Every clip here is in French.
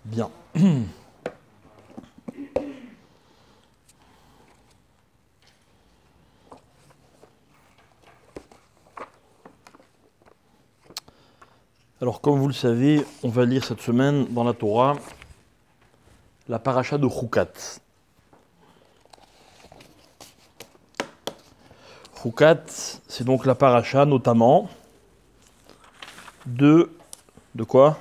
Bien. Alors, comme vous le savez, on va lire cette semaine dans la Torah la paracha de Chukat. Chukat, c'est donc la paracha notamment de quoi?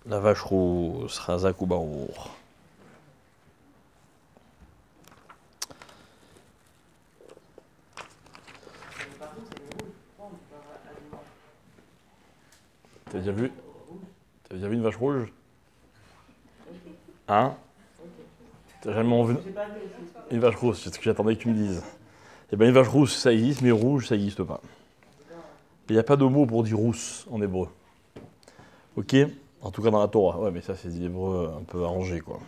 La vache rousse, Chazak ou Barour. T'as déjà vu une vache rouge? Hein? T'as jamais vu une vache rousse? C'est ce que j'attendais que tu me dises. Eh bien, une vache rousse, ça existe, mais rouge, ça n'existe pas. Il n'y a pas de mot pour dire rousse en hébreu. Ok? En tout cas dans la Torah. Ouais, mais ça, c'est des hébreux un peu arrangés, quoi.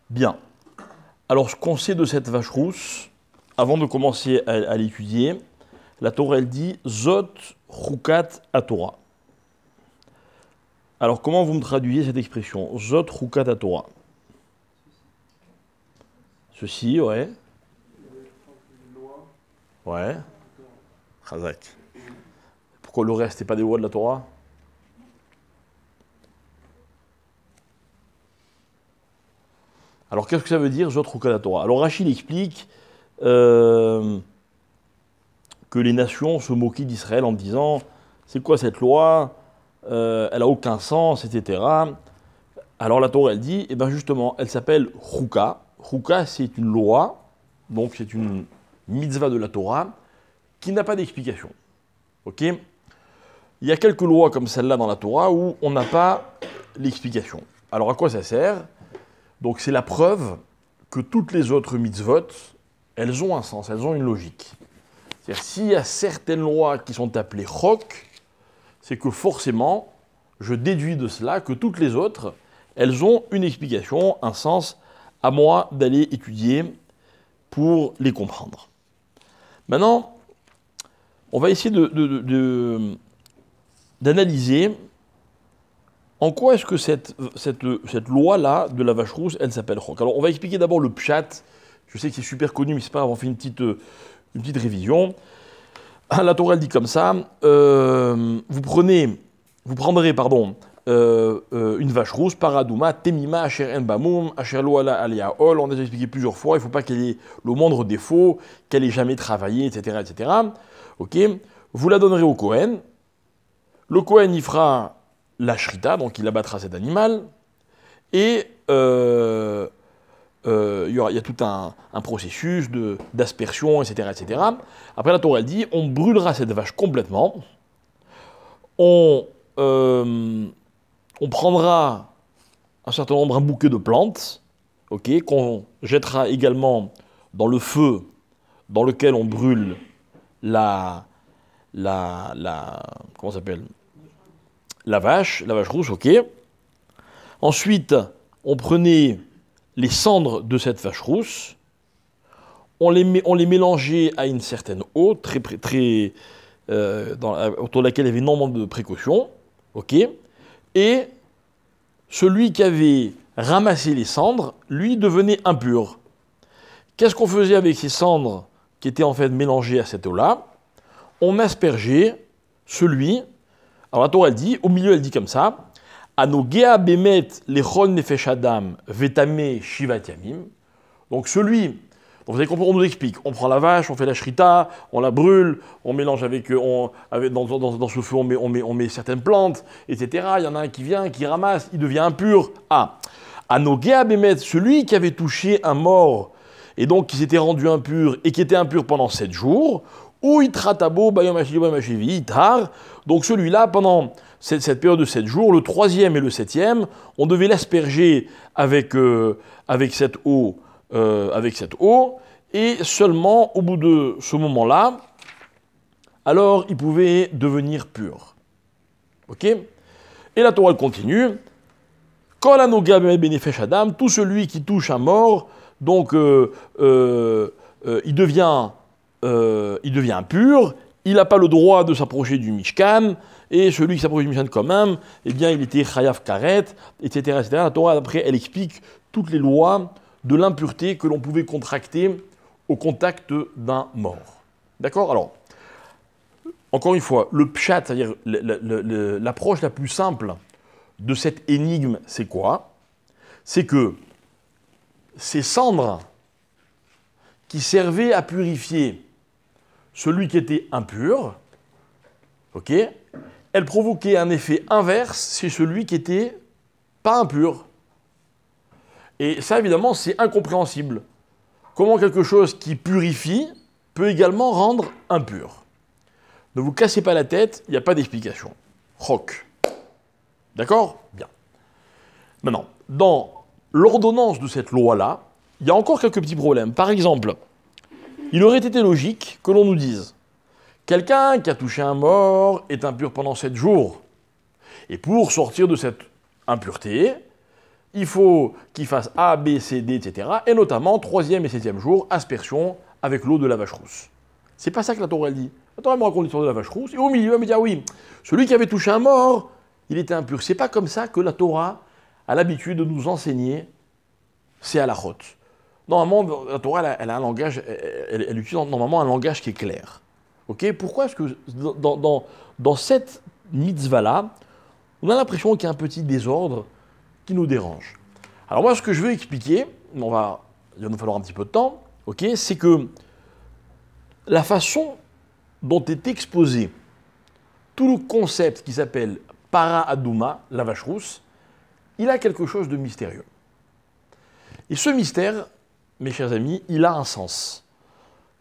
Bien. Alors, ce qu'on sait de cette vache rousse, avant de commencer à l'étudier, la Torah, elle dit Zot Chukat HaTorah. Alors, comment vous me traduisez cette expression? Zot Chukat HaTorah. Ceci, ouais. Ouais. Chazak. Pourquoi le reste n'est pas des lois de la Torah? Alors, qu'est-ce que ça veut dire, Zot Chukat HaTorah? Alors, Rachid explique que les nations se moquaient d'Israël en disant c'est quoi cette loi? Elle n'a aucun sens, etc. Alors, la Torah, elle dit, eh bien justement, elle s'appelle Chuka. Chuka, c'est une loi, donc c'est une mitzvah de la Torah qui n'a pas d'explication. Ok? Il y a quelques lois comme celle-là dans la Torah où on n'a pas l'explication. Alors, à quoi ça sert? Donc c'est la preuve que toutes les autres mitzvot, elles ont un sens, elles ont une logique. C'est-à-dire s'il y a certaines lois qui sont appelées chok, c'est que forcément, je déduis de cela que toutes les autres, elles ont une explication, un sens, à moi d'aller étudier pour les comprendre. Maintenant, on va essayer d'analyser en quoi est-ce que cette loi-là de la vache rousse, elle s'appelle chok. Alors, on va expliquer d'abord le pshat. Je sais que c'est super connu, mais c'est pas grave, on fait une petite révision. La Torah, elle dit comme ça, vous prendrez, une vache rousse, paradouma, temima, asher en bamoum, asher lo ala aliaol. On a déjà expliqué plusieurs fois, il ne faut pas qu'elle ait le moindre défaut, qu'elle ait jamais travaillé, etc., etc. Ok. Vous la donnerez au Kohen. Le Kohen, il fera la shrita, donc il abattra cet animal, et il y a tout un processus d'aspersion, etc., etc. Après, la Torah, elle dit, on brûlera cette vache complètement, on prendra un bouquet de plantes, okay, qu'on jettera également dans le feu dans lequel on brûle comment ça s'appelle? La vache rousse, ok. Ensuite, on prenait les cendres de cette vache rousse, on les mélangeait à une certaine eau, autour de laquelle il y avait énormément de précautions, ok. Et celui qui avait ramassé les cendres, lui, devenait impur. Qu'est-ce qu'on faisait avec ces cendres qui étaient en fait mélangées à cette eau-là? On aspergeait celui. Alors la Torah, elle dit, au milieu, elle dit comme ça, Anogea bemet lechol nefesh adam vetame shivat yamim. Donc celui, donc vous avez compris, on nous explique, on prend la vache, on fait la shrita, on la brûle, on mélange dans ce feu, on met certaines plantes, etc. Il y en a un qui vient, qui ramasse, il devient impur. Anogea bemet, celui qui avait touché un mort, et donc qui s'était rendu impur, et qui était impur pendant 7 jours, ou itratabo bayom hashivi itar. Donc celui-là, pendant cette période de 7 jours, le 3e et le 7e, on devait l'asperger avec cette eau, et seulement au bout de ce moment-là, alors il pouvait devenir pur. Ok? Et la Torah continue. Kol hanoga benefesh adam, tout celui qui touche un mort, donc il devient impur, il n'a pas le droit de s'approcher du Mishkan, et celui qui s'approche du Mishkan quand même, eh bien, il était chayav karet, etc., etc. La Torah, après, elle explique toutes les lois de l'impureté que l'on pouvait contracter au contact d'un mort. D'accord? Alors, encore une fois, le pshat, c'est-à-dire l'approche la plus simple de cette énigme, c'est quoi? C'est que ces cendres qui servaient à purifier celui qui était impur, ok, elles provoquaient un effet inverse chez celui qui était pas impur. Et ça, évidemment, c'est incompréhensible. Comment quelque chose qui purifie peut également rendre impur? Ne vous cassez pas la tête, il n'y a pas d'explication. Roc. D'accord? Bien. Maintenant, dans l'ordonnance de cette loi-là, il y a encore quelques petits problèmes. Par exemple, il aurait été logique que l'on nous dise quelqu'un qui a touché un mort est impur pendant 7 jours. Et pour sortir de cette impureté, il faut qu'il fasse A, B, C, D, etc. Et notamment, 3e et 7e jour, aspersion avec l'eau de la vache rousse. C'est pas ça que la Torah dit. La Torah me raconte l'histoire de la vache rousse, et au milieu, elle me dit, ah oui, celui qui avait touché un mort, il était impur. C'est pas comme ça que la Torah a l'habitude de nous enseigner ces halachot. Normalement, la Torah, elle a un langage, elle utilise normalement un langage qui est clair. Ok? Pourquoi est-ce que dans cette mitzvah-là, on a l'impression qu'il y a un petit désordre qui nous dérange? Alors moi, ce que je veux expliquer, il va nous falloir un petit peu de temps, ok, c'est que la façon dont est exposé tout le concept qui s'appelle para adouma, la vache rousse, il a quelque chose de mystérieux. Et ce mystère, mes chers amis, il a un sens.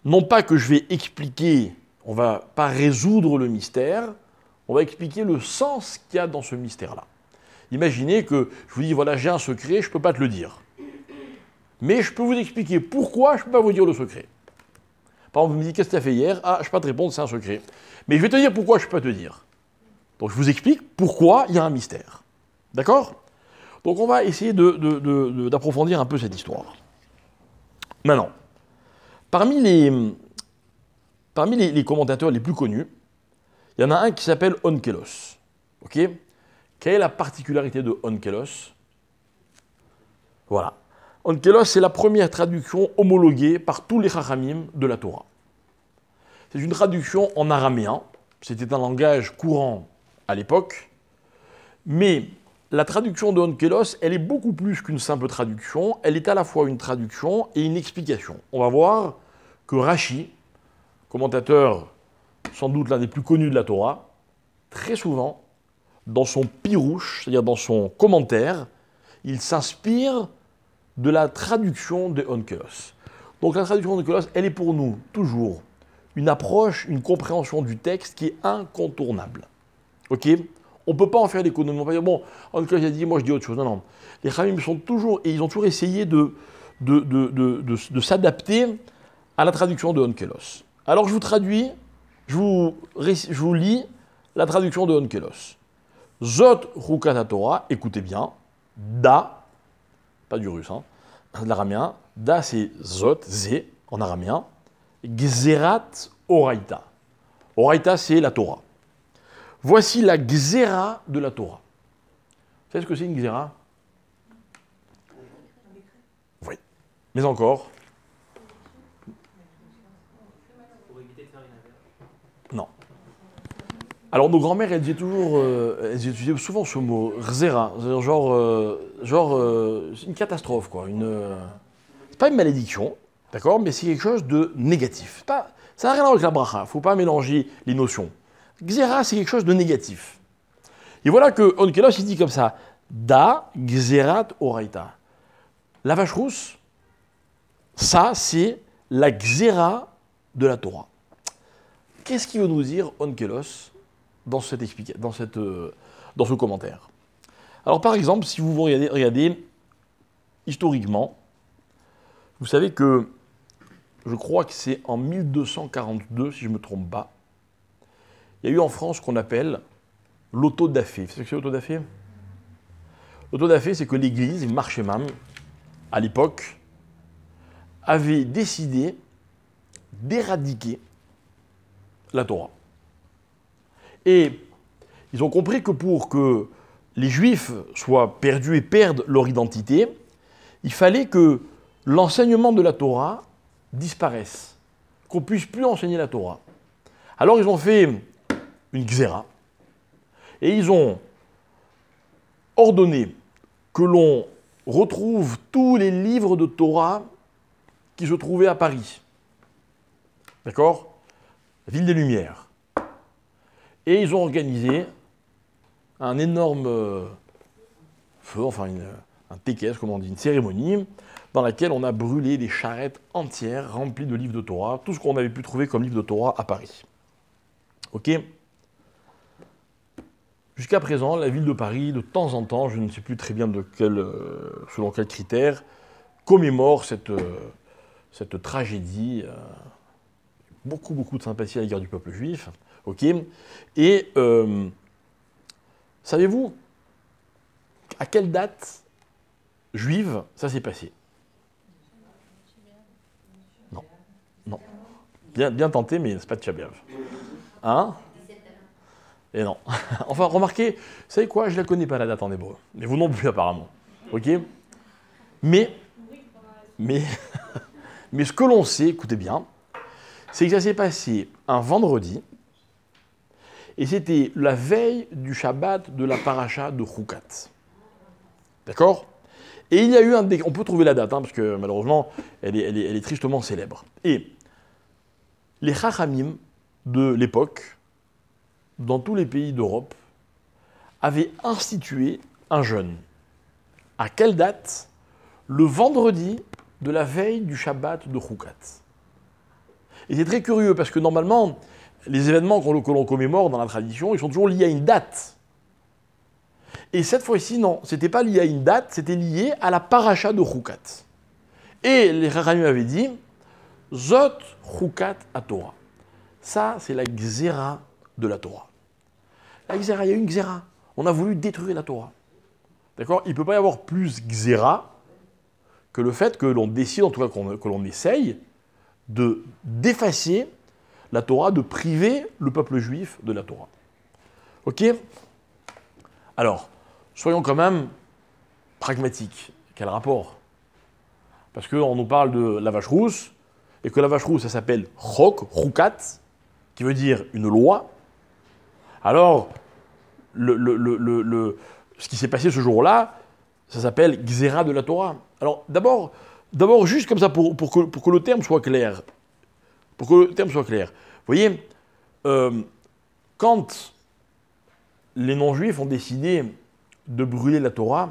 Non pas que je vais expliquer, on ne va pas résoudre le mystère, on va expliquer le sens qu'il y a dans ce mystère-là. Imaginez que je vous dis, voilà, j'ai un secret, je ne peux pas te le dire. Mais je peux vous expliquer pourquoi je ne peux pas vous dire le secret. Par exemple, vous me dites, qu'est-ce que tu as fait hier? Ah, je ne peux pas te répondre, c'est un secret. Mais je vais te dire pourquoi je ne peux pas te dire. Donc je vous explique pourquoi il y a un mystère. D'accord? Donc on va essayer d'approfondir un peu cette histoire. Maintenant, parmi les commentateurs les plus connus, il y en a un qui s'appelle Onkelos. Ok? Quelle est la particularité de Onkelos? Voilà. Onkelos, c'est la première traduction homologuée par tous les chachamim de la Torah. C'est une traduction en araméen. C'était un langage courant à l'époque. Mais la traduction de Onkelos, elle est beaucoup plus qu'une simple traduction. Elle est à la fois une traduction et une explication. On va voir que Rashi, commentateur sans doute l'un des plus connus de la Torah, très souvent, dans son pirouche, c'est-à-dire dans son commentaire, il s'inspire de la traduction de Onkelos. Donc la traduction de Onkelos, elle est pour nous toujours une approche, une compréhension du texte qui est incontournable. Ok? On ne peut pas en faire l'économie. On va dire, bon, Onkelos a dit, moi je dis autre chose. Non, non. Les Khamim sont toujours, et ils ont toujours essayé de s'adapter à la traduction de Onkelos. Alors je vous traduis, je vous lis la traduction de Onkelos. Zot Rukat Torah, écoutez bien, Da, pas du russe, hein, de l'araméen, Da c'est Zot, Zé, en araméen, Gzerat Oraita. Oraita c'est la Torah. Voici la Gzera de la Torah. Vous savez ce que c'est une Gzera? Oui. Mais encore? Non. Alors nos grands-mères, elles utilisaient souvent ce mot, Gzera, genre une catastrophe, quoi. C'est pas une malédiction, d'accord, mais c'est quelque chose de négatif. Ça n'a rien à voir avec la bracha, il ne faut pas mélanger les notions. Gzera, c'est quelque chose de négatif. Et voilà que Onkelos, il dit comme ça, Da Gzerat Oraita. La vache rousse, ça, c'est la Gzera de la Torah. Qu'est-ce qu'il veut nous dire Onkelos dans ce commentaire? Alors par exemple, si vous regardez historiquement, vous savez que, je crois que c'est en 1242, si je ne me trompe pas, il y a eu en France ce qu'on appelle l'autodafé. Vous savez ce que c'est l'autodafé? L'autodafé, c'est que l'Église, Marchemam, à l'époque, avait décidé d'éradiquer la Torah. Et Ils ont compris que pour que les Juifs soient perdus et perdent leur identité, il fallait que l'enseignement de la Torah disparaisse, qu'on ne puisse plus enseigner la Torah. Alors ils ont fait une xéra, et ils ont ordonné que l'on retrouve tous les livres de Torah qui se trouvaient à Paris. D'accord? La ville des Lumières. Et ils ont organisé un énorme feu, enfin un tékès, comme on dit, une cérémonie, dans laquelle on a brûlé des charrettes entières remplies de livres de Torah, tout ce qu'on avait pu trouver comme livre de Torah à Paris. Ok? Jusqu'à présent, la ville de Paris, de temps en temps, je ne sais plus très bien selon quels critères, commémore cette tragédie. Beaucoup de sympathie à l'égard du peuple juif. Ok? Et savez-vous à quelle date juive ça s'est passé? Non. Non. Bien tenté, mais c'est pas de Tchabéav. Hein? Et non. Enfin, remarquez, vous savez quoi? Je ne la connais pas la date en hébreu. Mais vous non plus, apparemment. Ok? Mais ce que l'on sait, écoutez bien, c'est que ça s'est passé un vendredi, et c'était la veille du Shabbat de la paracha de Choukat. D'accord? Et il y a eu on peut trouver la date, parce que malheureusement, elle est tristement célèbre. Et les Chachamim de l'époque, dans tous les pays d'Europe, avaient institué un jeûne. À quelle date? Le vendredi de la veille du Shabbat de Choukat. Et c'est très curieux, parce que normalement, les événements que l'on commémore dans la tradition, ils sont toujours liés à une date. Et cette fois-ci, non, c'était pas lié à une date, c'était lié à la paracha de Choukat. Et les Chachamim avaient dit, Zot Choukat à Torah. Ça, c'est la xéra de la Torah. La xéra, il y a une xéra. On a voulu détruire la Torah. D'accord? Il ne peut pas y avoir plus xéra que le fait que l'on décide, en tout cas que l'on essaye, d'effacer la Torah, de priver le peuple juif de la Torah. Ok? Alors, soyons quand même pragmatiques. Quel rapport? Parce qu'on nous parle de la vache rousse, et que la vache rousse, ça s'appelle chok, choukat, qui veut dire une loi. Alors, ce qui s'est passé ce jour-là, ça s'appelle xéra de la Torah. Alors, d'abord, juste comme ça, pour que le terme soit clair. Pour que le terme soit clair. Vous voyez, quand les non-juifs ont décidé de brûler la Torah,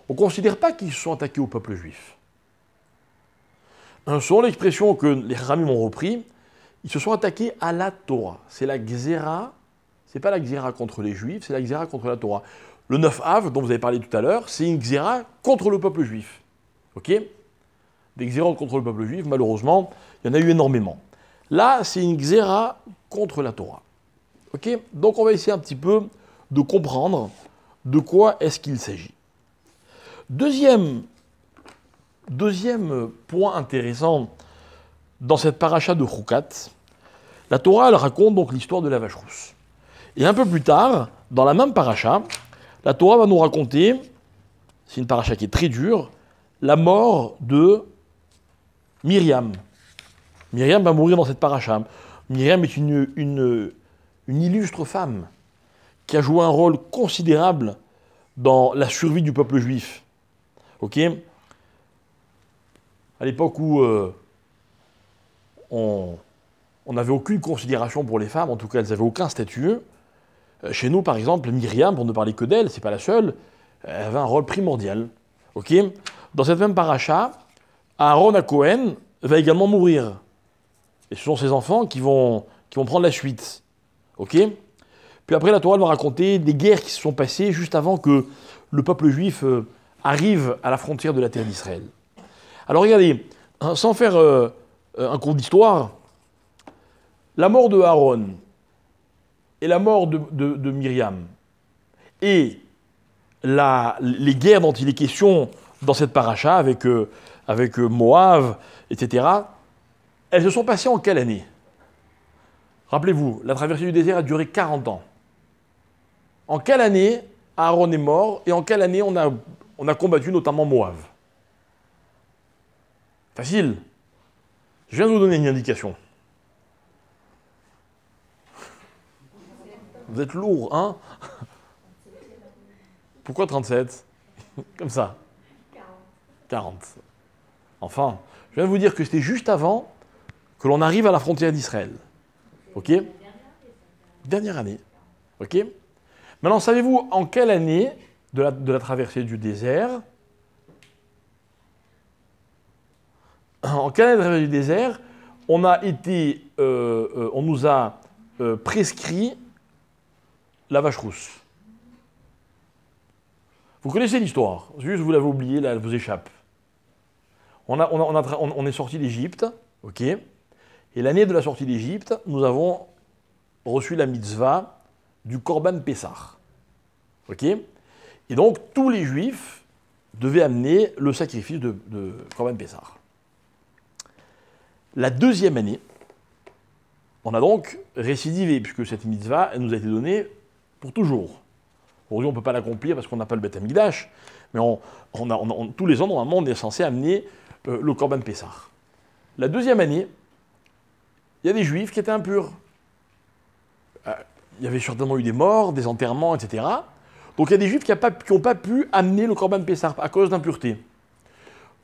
on ne considère pas qu'ils se sont attaqués au peuple juif. Selon l'expression que les Chachamim ont repris, ils se sont attaqués à la Torah. C'est la xéra, c'est pas la xéra contre les juifs, c'est la xéra contre la Torah. Le 9 Av, dont vous avez parlé tout à l'heure, c'est une xéra contre le peuple juif. Ok? Des xérotes contre le peuple juif, malheureusement, il y en a eu énormément. Là, c'est une xéra contre la Torah. Ok? Donc on va essayer un petit peu de comprendre de quoi est-ce qu'il s'agit. Deuxième point intéressant dans cette paracha de Choukat, la Torah elle raconte donc l'histoire de la vache rousse. Et un peu plus tard, dans la même paracha, la Torah va nous raconter, c'est une paracha qui est très dure, la mort de Myriam. Myriam va mourir dans cette paracha. Myriam est une illustre femme qui a joué un rôle considérable dans la survie du peuple juif. Ok? À l'époque où on n'avait aucune considération pour les femmes, en tout cas elles n'avaient aucun statut. Chez nous, par exemple, Myriam, pour ne parler que d'elle, c'est pas la seule, elle avait un rôle primordial. Ok? Dans cette même paracha, Aaron à Cohen va également mourir. Et ce sont ses enfants qui vont prendre la suite. Ok? Puis après, la Torah va raconter des guerres qui se sont passées juste avant que le peuple juif arrive à la frontière de la terre d'Israël. Alors regardez, sans faire un cours d'histoire, la mort de Aaron et la mort de Myriam et les guerres dont il est question dans cette paracha avec Moab, etc., elles se sont passées en quelle année? Rappelez-vous, la traversée du désert a duré 40 ans. En quelle année Aaron est mort et en quelle année on a combattu notamment Moab? Facile. Je viens de vous donner une indication. Vous êtes lourd, hein? Pourquoi 37? Comme ça. 40. Enfin, je viens de vous dire que c'était juste avant que l'on arrive à la frontière d'Israël. Ok? Dernière année. Ok? Maintenant, savez-vous en quelle année de la traversée du désert, en quelle année de la traversée du désert, on nous a prescrit la vache rousse? Vous connaissez l'histoire, juste vous l'avez oublié, là, elle vous échappe. On est sorti d'Égypte, ok? Et l'année de la sortie d'Égypte, nous avons reçu la mitzvah du Korban Pessah. Ok? Et donc, tous les Juifs devaient amener le sacrifice de Korban Pessah. La deuxième année, on a donc récidivé, puisque cette mitzvah, elle nous a été donnée pour toujours. Aujourd'hui, on ne peut pas l'accomplir parce qu'on n'a pas le Beth Amikdash, mais tous les ans, normalement, on est censé amener le Korban Pessah. La deuxième année, il y a des Juifs qui étaient impurs. Il y avait certainement eu des morts, des enterrements, etc. Donc il y a des Juifs qui n'ont pas pu amener le Korban Pessah à cause d'impureté.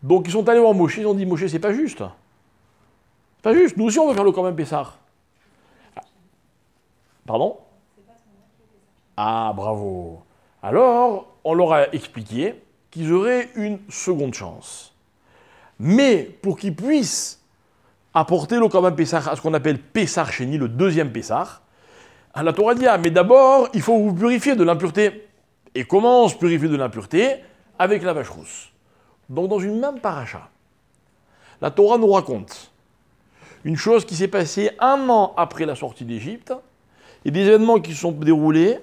Donc ils sont allés voir Moshe, ils ont dit « Moshe, c'est pas juste. C'est pas juste, nous aussi on veut faire le Korban Pessah. » Pardon? Ah, bravo. Alors, on leur a expliqué qu'ils auraient une seconde chance. Mais pour qu'ils puissent apporter le Korban Pessah à ce qu'on appelle Pessah Sheni, le deuxième Pessah, la Torah dit, ah, mais d'abord, il faut vous purifier de l'impureté. Et comment on se purifie de l'impureté? Avec la vache rousse. Donc dans une même paracha, la Torah nous raconte une chose qui s'est passée 1 an après la sortie d'Égypte et des événements qui se sont déroulés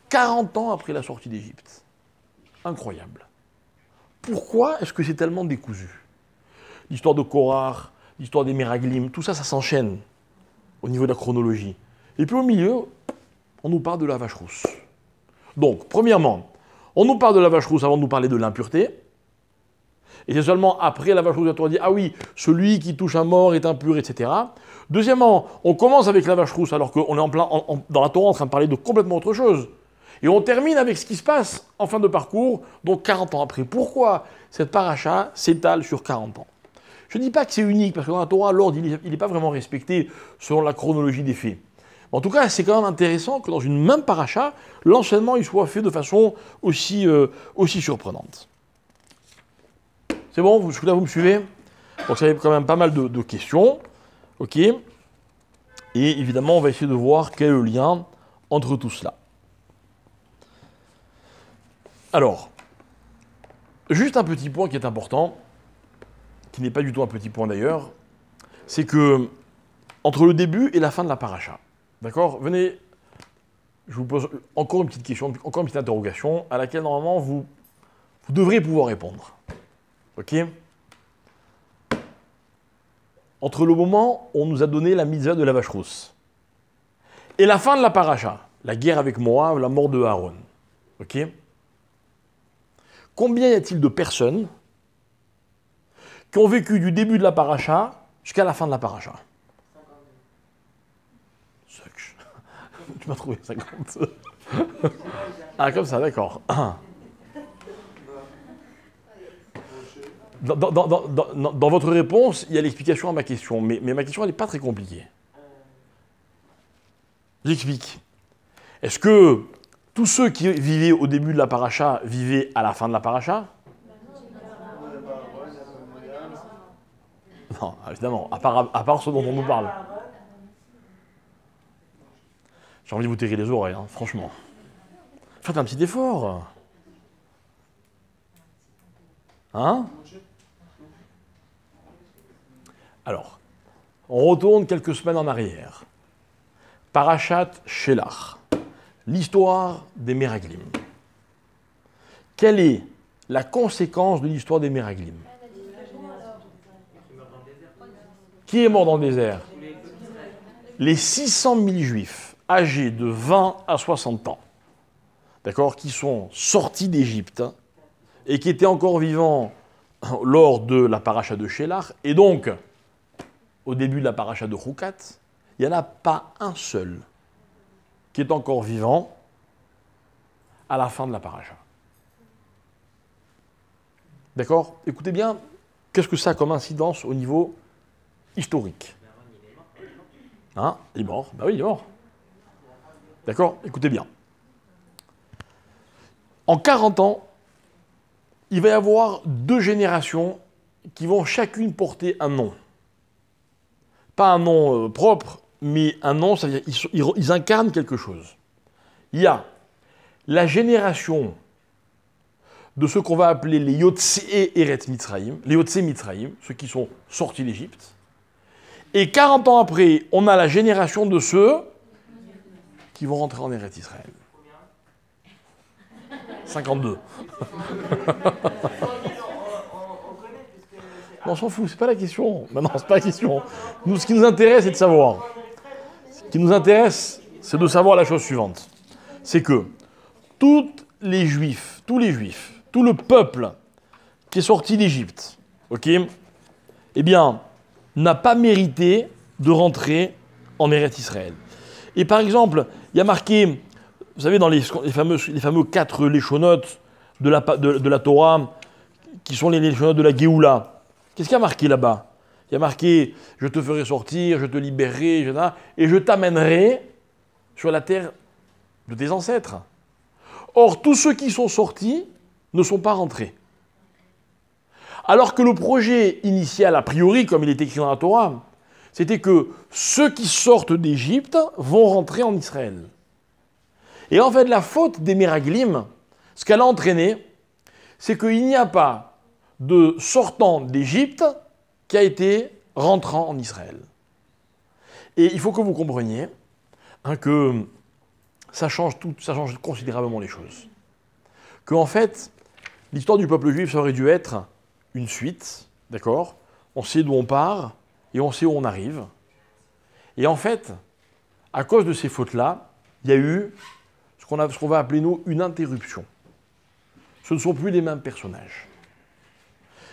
40 ans après la sortie d'Égypte. Incroyable. Pourquoi est-ce que c'est tellement décousu? L'histoire de Korah, l'histoire des Meraglim, tout ça, ça s'enchaîne au niveau de la chronologie. Et puis au milieu, on nous parle de la vache rousse. Donc, premièrement, on nous parle de la vache rousse avant de nous parler de l'impureté. Et c'est seulement après la vache rousse, la Torah dit, ah oui, celui qui touche un mort est impur, etc. Deuxièmement, on commence avec la vache rousse alors qu'on est dans la Torah en train de parler de complètement autre chose. Et on termine avec ce qui se passe en fin de parcours, donc 40 ans après. Pourquoi cette paracha s'étale sur 40 ans? Je ne dis pas que c'est unique, parce que dans la Torah, l'ordre, il n'est pas vraiment respecté selon la chronologie des faits. En tout cas, c'est quand même intéressant que dans une même paracha, l'enchaînement il soit fait de façon aussi surprenante. C'est bon, là vous me suivez? Donc ça y a quand même pas mal de questions. Ok. Et évidemment, on va essayer de voir quel est le lien entre tout cela. Alors, juste un petit point qui est important, qui n'est pas du tout un petit point d'ailleurs, c'est que entre le début et la fin de la paracha, d'accord? Venez, je vous pose encore une petite question, encore une petite interrogation, à laquelle normalement vous devrez pouvoir répondre. Ok? Entre le moment où on nous a donné la mitzvah de la vache rousse et la fin de la paracha, la guerre avec Moab, la mort de Aaron, ok? Combien y a-t-il de personnes qui ont vécu du début de la paracha jusqu'à la fin de la paracha? 52. Tu m'as trouvé 50. Ah, comme ça, d'accord. Dans votre réponse, il y a l'explication à ma question, mais ma question, elle n'est pas très compliquée. J'explique. Est-ce que tous ceux qui vivaient au début de la paracha vivaient à la fin de la paracha? Non, évidemment, à part ceux dont on nous parle. J'ai envie de vous tirer les oreilles, hein, franchement. Faites un petit effort. Hein? Alors, on retourne quelques semaines en arrière. Parashat Shelach. L'histoire des Meraglim. Quelle est la conséquence de l'histoire des Meraglim? Qui est mort dans le désert? Les 600 000 Juifs. âgés de 20 à 60 ans, d'accord, qui sont sortis d'Égypte et qui étaient encore vivants lors de la paracha de Shelach, et donc au début de la paracha de Choukat, il n'y en a pas un seul qui est encore vivant à la fin de la paracha. D'accord? Écoutez bien, qu'est-ce que ça a comme incidence au niveau historique? Hein? Il est mort. Ben oui, il est mort. D'accord? Écoutez bien. En 40 ans, il va y avoir 2 générations qui vont chacune porter un nom. Pas un nom propre, mais un nom, c'est-à-dire ils incarnent quelque chose. Il y a la génération de ceux qu'on va appeler les Yotzei Eretz Mitzrayim, les Yotzei Mitzrayim, ceux qui sont sortis d'Égypte. Et 40 ans après, on a la génération de ceux qui vont rentrer en Eretz Israël. 52. Non, on s'en fout, c'est pas la question. Non, c'est pas la question. Nous, ce qui nous intéresse, c'est de savoir. Ce qui nous intéresse, c'est de savoir la chose suivante. C'est que tous les Juifs, tout le peuple qui est sorti d'Égypte, ok, eh bien, n'a pas mérité de rentrer en Eretz Israël. Et par exemple, il y a marqué, vous savez, dans les fameux 4 léchonotes de la Torah, qui sont les léchonotes de la Géoula. Qu'est-ce qu'il y a marqué là-bas? Il y a marqué « Je te ferai sortir, je te libérerai, et je t'amènerai sur la terre de tes ancêtres. » Or, tous ceux qui sont sortis ne sont pas rentrés. Alors que le projet initial, a priori, comme il est écrit dans la Torah, c'était que ceux qui sortent d'Égypte vont rentrer en Israël. Et en fait, la faute des Méraglim, ce qu'elle a entraîné, c'est qu'il n'y a pas de sortant d'Égypte qui a été rentrant en Israël. Et il faut que vous compreniez que ça change considérablement les choses. Qu'en fait, l'histoire du peuple juif, ça aurait dû être une suite, d'accord? On sait d'où on part et on sait où on arrive. Et en fait, à cause de ces fautes-là, il y a eu ce qu'on va appeler, nous, une interruption. Ce ne sont plus les mêmes personnages.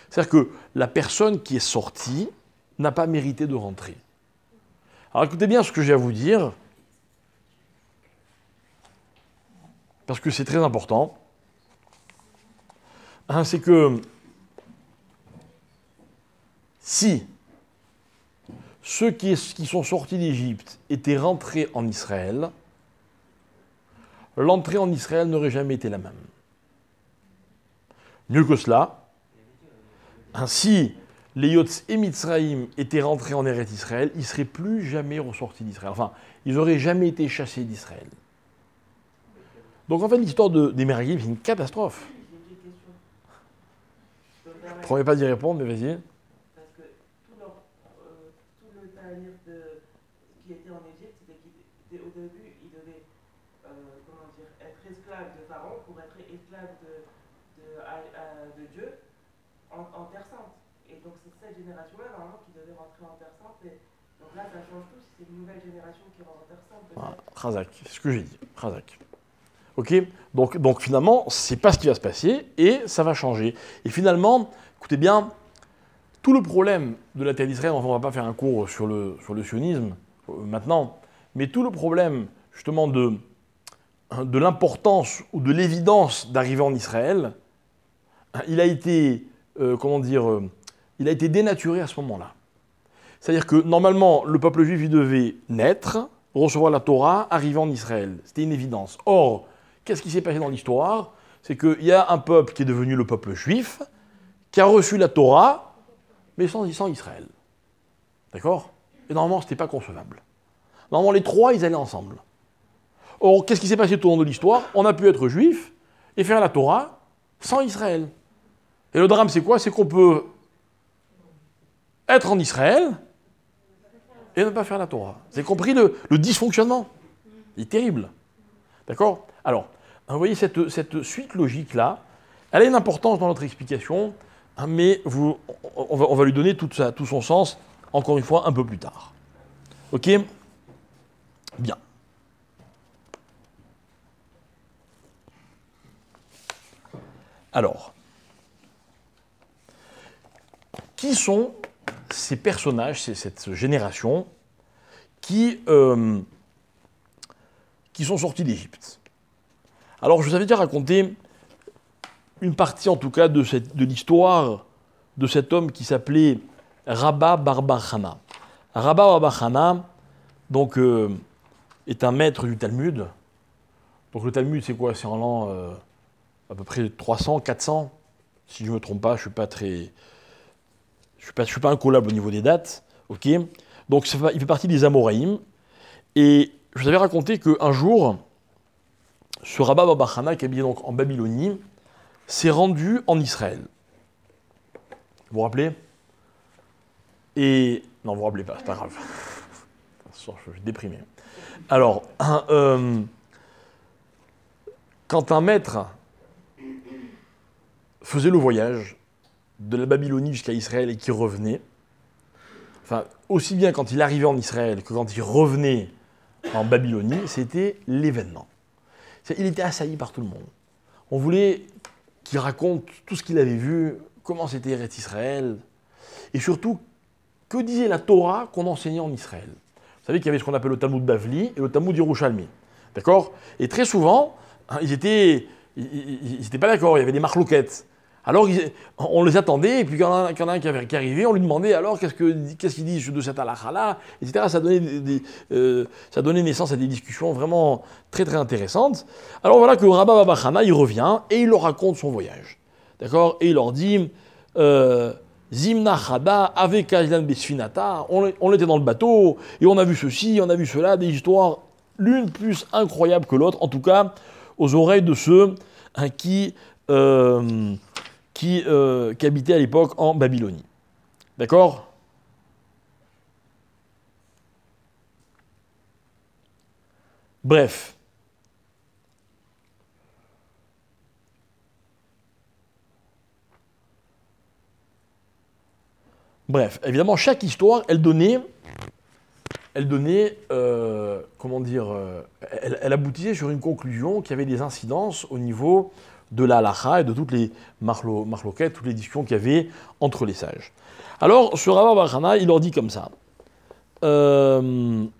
C'est-à-dire que la personne qui est sortie n'a pas mérité de rentrer. Alors écoutez bien ce que j'ai à vous dire, parce que c'est très important. C'est que si ceux qui sont sortis d'Égypte étaient rentrés en Israël, l'entrée en Israël n'aurait jamais été la même. Mieux que cela, si les Yotzei Mitzrayim étaient rentrés en Eretz Israël, ils ne seraient plus jamais ressortis d'Israël. Enfin, ils n'auraient jamais été chassés d'Israël. Donc en fait, l'histoire des Méraglim, c'est une catastrophe. Je ne promets pas d'y répondre, mais vas-y. Parce que tout le taïr qui était en Égypte, c'était au début, il devait être esclave de Pharaon pour être esclave de Dieu en Terre Sainte. Et donc c'est cette génération-là, normalement, qui devait rentrer en Terre Sainte. Et donc là, ça change tout, c'est une nouvelle génération qui rentre en Terre Sainte. Voilà, Razak, c'est ce que j'ai dit. Razak. Ok, donc finalement, c'est pas ce qui va se passer et ça va changer. Et finalement, écoutez bien, tout le problème de la terre d'Israël, enfin, on ne va pas faire un cours sur le sionisme maintenant, mais tout le problème justement de l'importance ou de l'évidence d'arriver en Israël, il a été, il a été dénaturé à ce moment-là. C'est-à-dire que normalement, le peuple juif, il devait naître, recevoir la Torah, arriver en Israël. C'était une évidence. Or, qu'est-ce qui s'est passé dans l'histoire? C'est qu'il y a un peuple qui est devenu le peuple juif, qui a reçu la Torah, mais sans Israël. D'accord? Et normalement, ce n'était pas concevable. Normalement, les trois, ils allaient ensemble. Or, qu'est-ce qui s'est passé tout au long de l'histoire? On a pu être juif et faire la Torah sans Israël. Et le drame, c'est quoi? C'est qu'on peut être en Israël et ne pas faire la Torah. Vous avez compris le dysfonctionnement? Il est terrible. D'accord? Alors, vous voyez, cette suite logique-là, elle a une importance dans notre explication, mais on va lui donner tout son sens, encore une fois, un peu plus tard. Ok? Bien. Alors, qui sont ces personnages, cette génération qui sont sortis d'Égypte? Alors, je vous avais déjà raconté une partie, en tout cas, de l'histoire de cet homme qui s'appelait Rabba bar bar Chana. Rabba bar bar Chana, donc, est un maître du Talmud. Donc, le Talmud, c'est quoi? C'est en l'an à peu près 300, 400. Si je ne me trompe pas, je ne suis pas incollable au niveau des dates. Ok. Donc, il fait partie des Amoraïm. Et je vous avais raconté qu'un jour, ce Rabba bar bar Chana, qui habitait donc en Babylonie, s'est rendu en Israël. Vous vous rappelez? Et... non, vous vous rappelez pas, c'est pas grave. Je suis déprimé. Alors, quand un maître faisait le voyage de la Babylonie jusqu'à Israël et qu'il revenait, enfin, aussi bien quand il arrivait en Israël que quand il revenait en Babylonie, c'était l'événement. Il était assailli par tout le monde. On voulait qu'il raconte tout ce qu'il avait vu, comment c'était Eretz Israël, et surtout, que disait la Torah qu'on enseignait en Israël. Vous savez qu'il y avait ce qu'on appelle le Talmud Bavli et le Talmud Yerushalmi. D'accord? Et très souvent, ils n'étaient pas d'accord, il y avait des marloquettes. Alors, on les attendait, et puis quand il y en a un qui arrivait, on lui demandait alors qu'est-ce qu'il dit de cette halakha-là, etc. Ça donnait naissance à des discussions vraiment très très intéressantes. Alors voilà que Rabba bar bar Chana, il revient et il leur raconte son voyage. D'accord? Et il leur dit Zimna Chada avec Ajlan Besfinata, on était dans le bateau et on a vu ceci, on a vu cela, des histoires l'une plus incroyable que l'autre, en tout cas aux oreilles de ceux qui habitaient à l'époque en Babylonie. D'accord? Bref. Bref, évidemment, chaque histoire, elle donnait, comment dire, elle aboutissait sur une conclusion qui avait des incidences au niveau de la halakha et de toutes les marloquettes, toutes les discussions qu'il y avait entre les sages. Alors, ce Rabba bar Chana, il leur dit comme ça. Donc,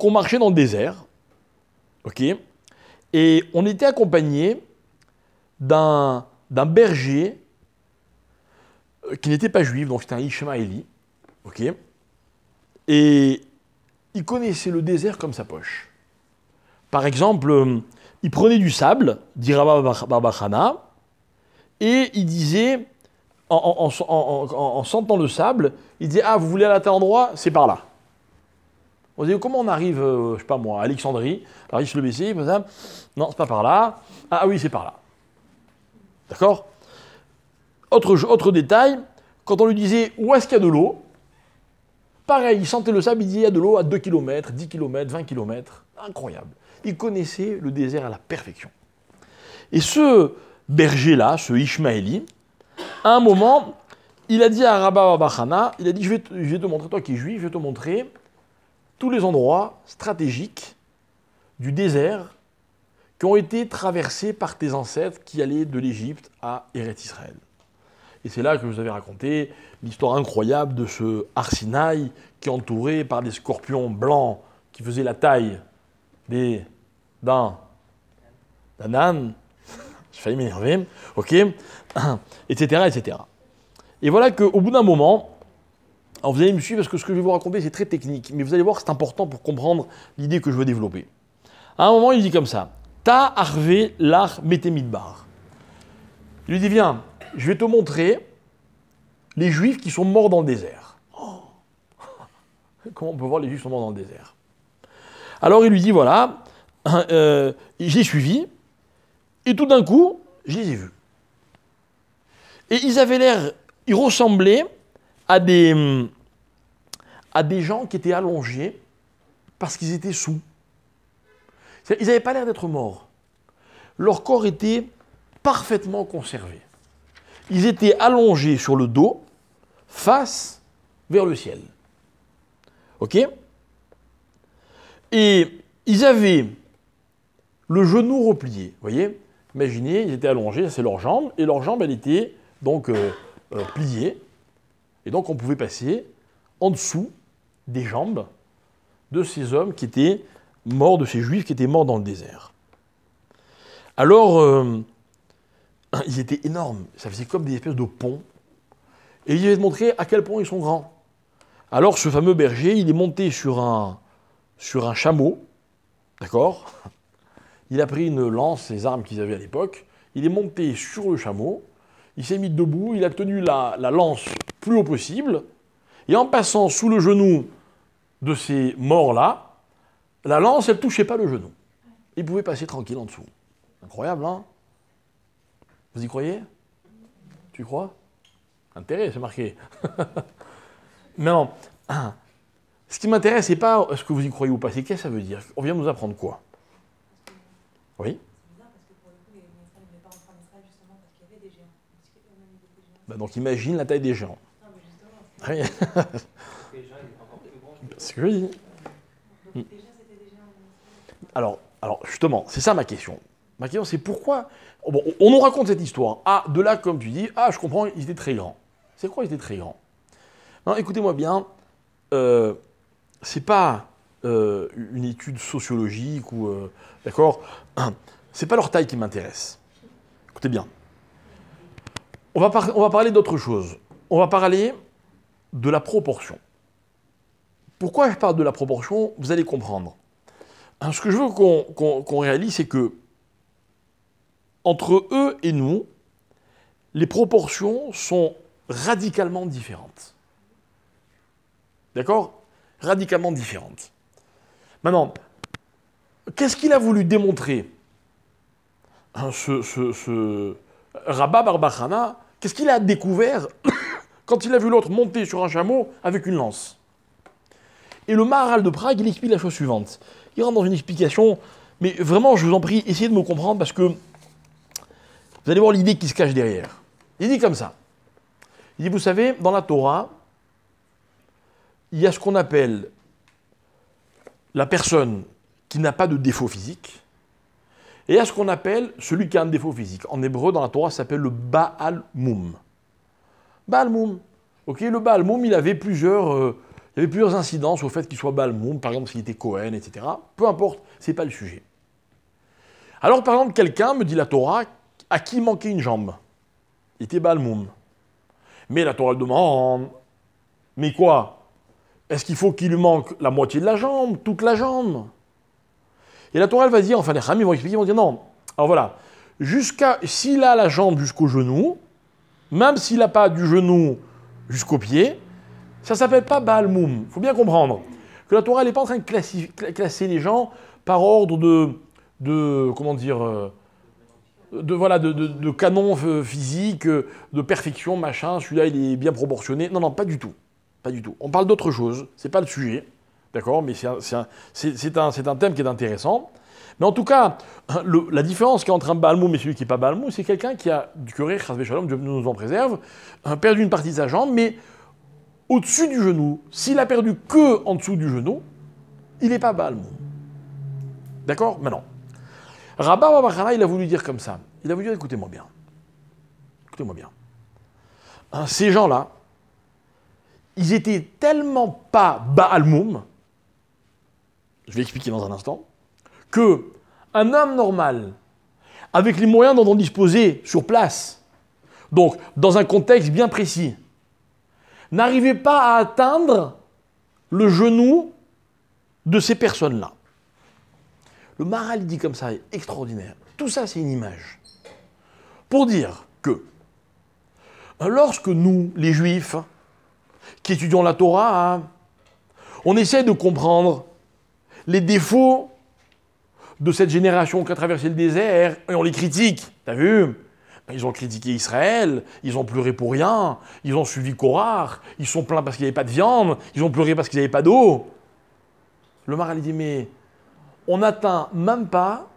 on marchait dans le désert, ok, et on était accompagné d'un berger qui n'était pas juif, donc c'était un Ishmaéli, ok, et il connaissait le désert comme sa poche. Par exemple, il prenait du sable, dit Rabba bar bar Chana, et il disait, en sentant le sable, il disait « Ah, vous voulez aller à tel endroit? C'est par là. » On disait « Comment on arrive, je sais pas moi, à Alexandrie ?» Alors il se le baissait, il faisait « Non, c'est pas par là. Ah oui, c'est par là. » D'accord? Autre détail, quand on lui disait « Où est-ce qu'il y a de l'eau ?» Pareil, il sentait le sable, il disait « Il y a de l'eau à 2 km, 10 km, 20 km. » Incroyable. Il connaissait le désert à la perfection. Et ce berger-là, ce Ishmaéli, à un moment, il a dit à Rabba bar Chana, il a dit, je vais te montrer, toi qui es juif, je vais te montrer tous les endroits stratégiques du désert qui ont été traversés par tes ancêtres qui allaient de l'Égypte à Eretz Israël. Et c'est là que je vous avais raconté l'histoire incroyable de ce Arsinaï qui est entouré par des scorpions blancs qui faisaient la taille d'un âne. J'ai failli m'énerver, ok, etc., etc. Et voilà qu'au bout d'un moment, alors vous allez me suivre parce que ce que je vais vous raconter, c'est très technique, mais vous allez voir que c'est important pour comprendre l'idée que je veux développer. À un moment, il dit comme ça, Ta arvé l'ar metemidbar. Il lui dit, viens, je vais te montrer les Juifs qui sont morts dans le désert. Oh. Comment on peut voir les Juifs qui sont morts dans le désert? Alors il lui dit, voilà, j'ai suivi, et tout d'un coup, je les ai vus. Et ils ressemblaient à des gens qui étaient allongés parce qu'ils étaient sous. Ils n'avaient pas l'air d'être morts. Leur corps était parfaitement conservé. Ils étaient allongés sur le dos, face vers le ciel. Ok? Et ils avaient le genou replié, vous voyez? Imaginez, ils étaient allongés, c'est leurs jambes, et leurs jambes, elles étaient donc pliées. Et donc on pouvait passer en dessous des jambes de ces hommes qui étaient morts, de ces juifs qui étaient morts dans le désert. Alors, ils étaient énormes, ça faisait comme des espèces de ponts. Et il devait montrer à quel point ils sont grands. Alors ce fameux berger, il est monté sur un chameau, d'accord ? Il a pris une lance, les armes qu'ils avaient à l'époque, il est monté sur le chameau, il s'est mis debout, il a tenu la lance plus haut possible, et en passant sous le genou de ces morts-là, la lance, elle ne touchait pas le genou. Il pouvait passer tranquille en dessous. Incroyable, hein ? Vous y croyez ? Tu crois ? Intérêt, c'est marqué. Mais non, ce qui m'intéresse, c'est pas est-ce que vous y croyez ou pas, c'est qu'est-ce que ça veut dire ? On vient nous apprendre quoi ? Oui ? C'est bizarre parce que pour le coup, les Israéliens ne voulaient pas rentrer en Israël justement parce qu'il y avait des géants. Parce qu'eux-mêmes ils étaient géants. Bah donc imagine la taille des géants. Non, mais justement, Oui. Les gens, ils étaient encore plus grands. C'est ce que je dis. donc déjà c'était des géants en Israël. Alors justement, c'est ça ma question. Ma question, c'est pourquoi... Bon, on nous raconte cette histoire. Ah, de là, comme tu dis, ah, je comprends, ils étaient très grands. C'est quoi, ils étaient très grands ? Non, écoutez-moi bien, c'est pas une étude sociologique ou... d'accord ? C'est pas leur taille qui m'intéresse. Écoutez bien. On va parler d'autre chose. On va parler de la proportion. Pourquoi je parle de la proportion ? Vous allez comprendre. Ce que je veux qu'on réalise, c'est que entre eux et nous, les proportions sont radicalement différentes. D'accord ? Radicalement différentes. Maintenant, qu'est-ce qu'il a voulu démontrer, ce Rabba bar bar Chana, qu'est-ce qu'il a découvert quand il a vu l'autre monter sur un chameau avec une lance ? Et le Maharal de Prague, il explique la chose suivante. Il rentre dans une explication, mais vraiment, je vous en prie, essayez de me comprendre parce que vous allez voir l'idée qui se cache derrière. Il dit comme ça. Il dit, vous savez, dans la Torah, il y a ce qu'on appelle la personne qui n'a pas de défaut physique, et il y a ce qu'on appelle celui qui a un défaut physique. En hébreu, dans la Torah, ça s'appelle le Baal Moum. Baal Moum. Ok, le Baal Moum, il avait plusieurs incidences au fait qu'il soit Baal Moum, par exemple s'il était Cohen, etc. Peu importe, c'est pas le sujet. Alors, par exemple, quelqu'un, me dit la Torah, à qui manquait une jambe. Il était Baal Moum. Mais la Torah le demande, mais quoi ? Est-ce qu'il faut qu'il lui manque la moitié de la jambe, toute la jambe ? Et la Torah elle va dire, enfin les Khamim vont expliquer, ils vont dire non. Alors voilà, s'il a la jambe jusqu'au genou, même s'il n'a pas du genou jusqu'au pied, ça ne s'appelle pas Baal Moum. Il faut bien comprendre que la Torah n'est pas en train de classer les gens par ordre de canon physique, de perfection, machin, celui-là il est bien proportionné. Non, pas du tout. Pas du tout. On parle d'autre chose, c'est pas le sujet, d'accord, mais c'est un thème qui est intéressant. Mais en tout cas, la différence qu'il y a entre un Baal Moum et celui qui n'est pas Baal Moum, c'est quelqu'un qui aurait, Chas Shalom, Dieu nous en préserve, perdu une partie de sa jambe, mais au-dessus du genou. S'il a perdu que en dessous du genou, il n'est pas Baal Moum. D'accord ? Maintenant, Rabba bar bar Chana, il a voulu dire comme ça. Il a voulu dire, écoutez-moi bien. Écoutez-moi bien. Ces gens-là, ils étaient tellement pas Baal Moum, je vais expliquer dans un instant, que un homme normal, avec les moyens dont on disposait sur place, donc dans un contexte bien précis, n'arrivait pas à atteindre le genou de ces personnes-là. Le Maharal dit comme ça, extraordinaire. Tout ça, c'est une image. Pour dire que lorsque nous, les Juifs, qui étudions la Torah, on essaie de comprendre les défauts de cette génération qui a traversé le désert, et on les critique. T'as vu ? Ils ont critiqué Israël, ils ont pleuré pour rien, ils ont suivi Korach, ils sont plaints parce qu'il n'y avait pas de viande, ils ont pleuré parce qu'il n'y avait pas d'eau. Le Maharal dit, mais on n'atteint même pas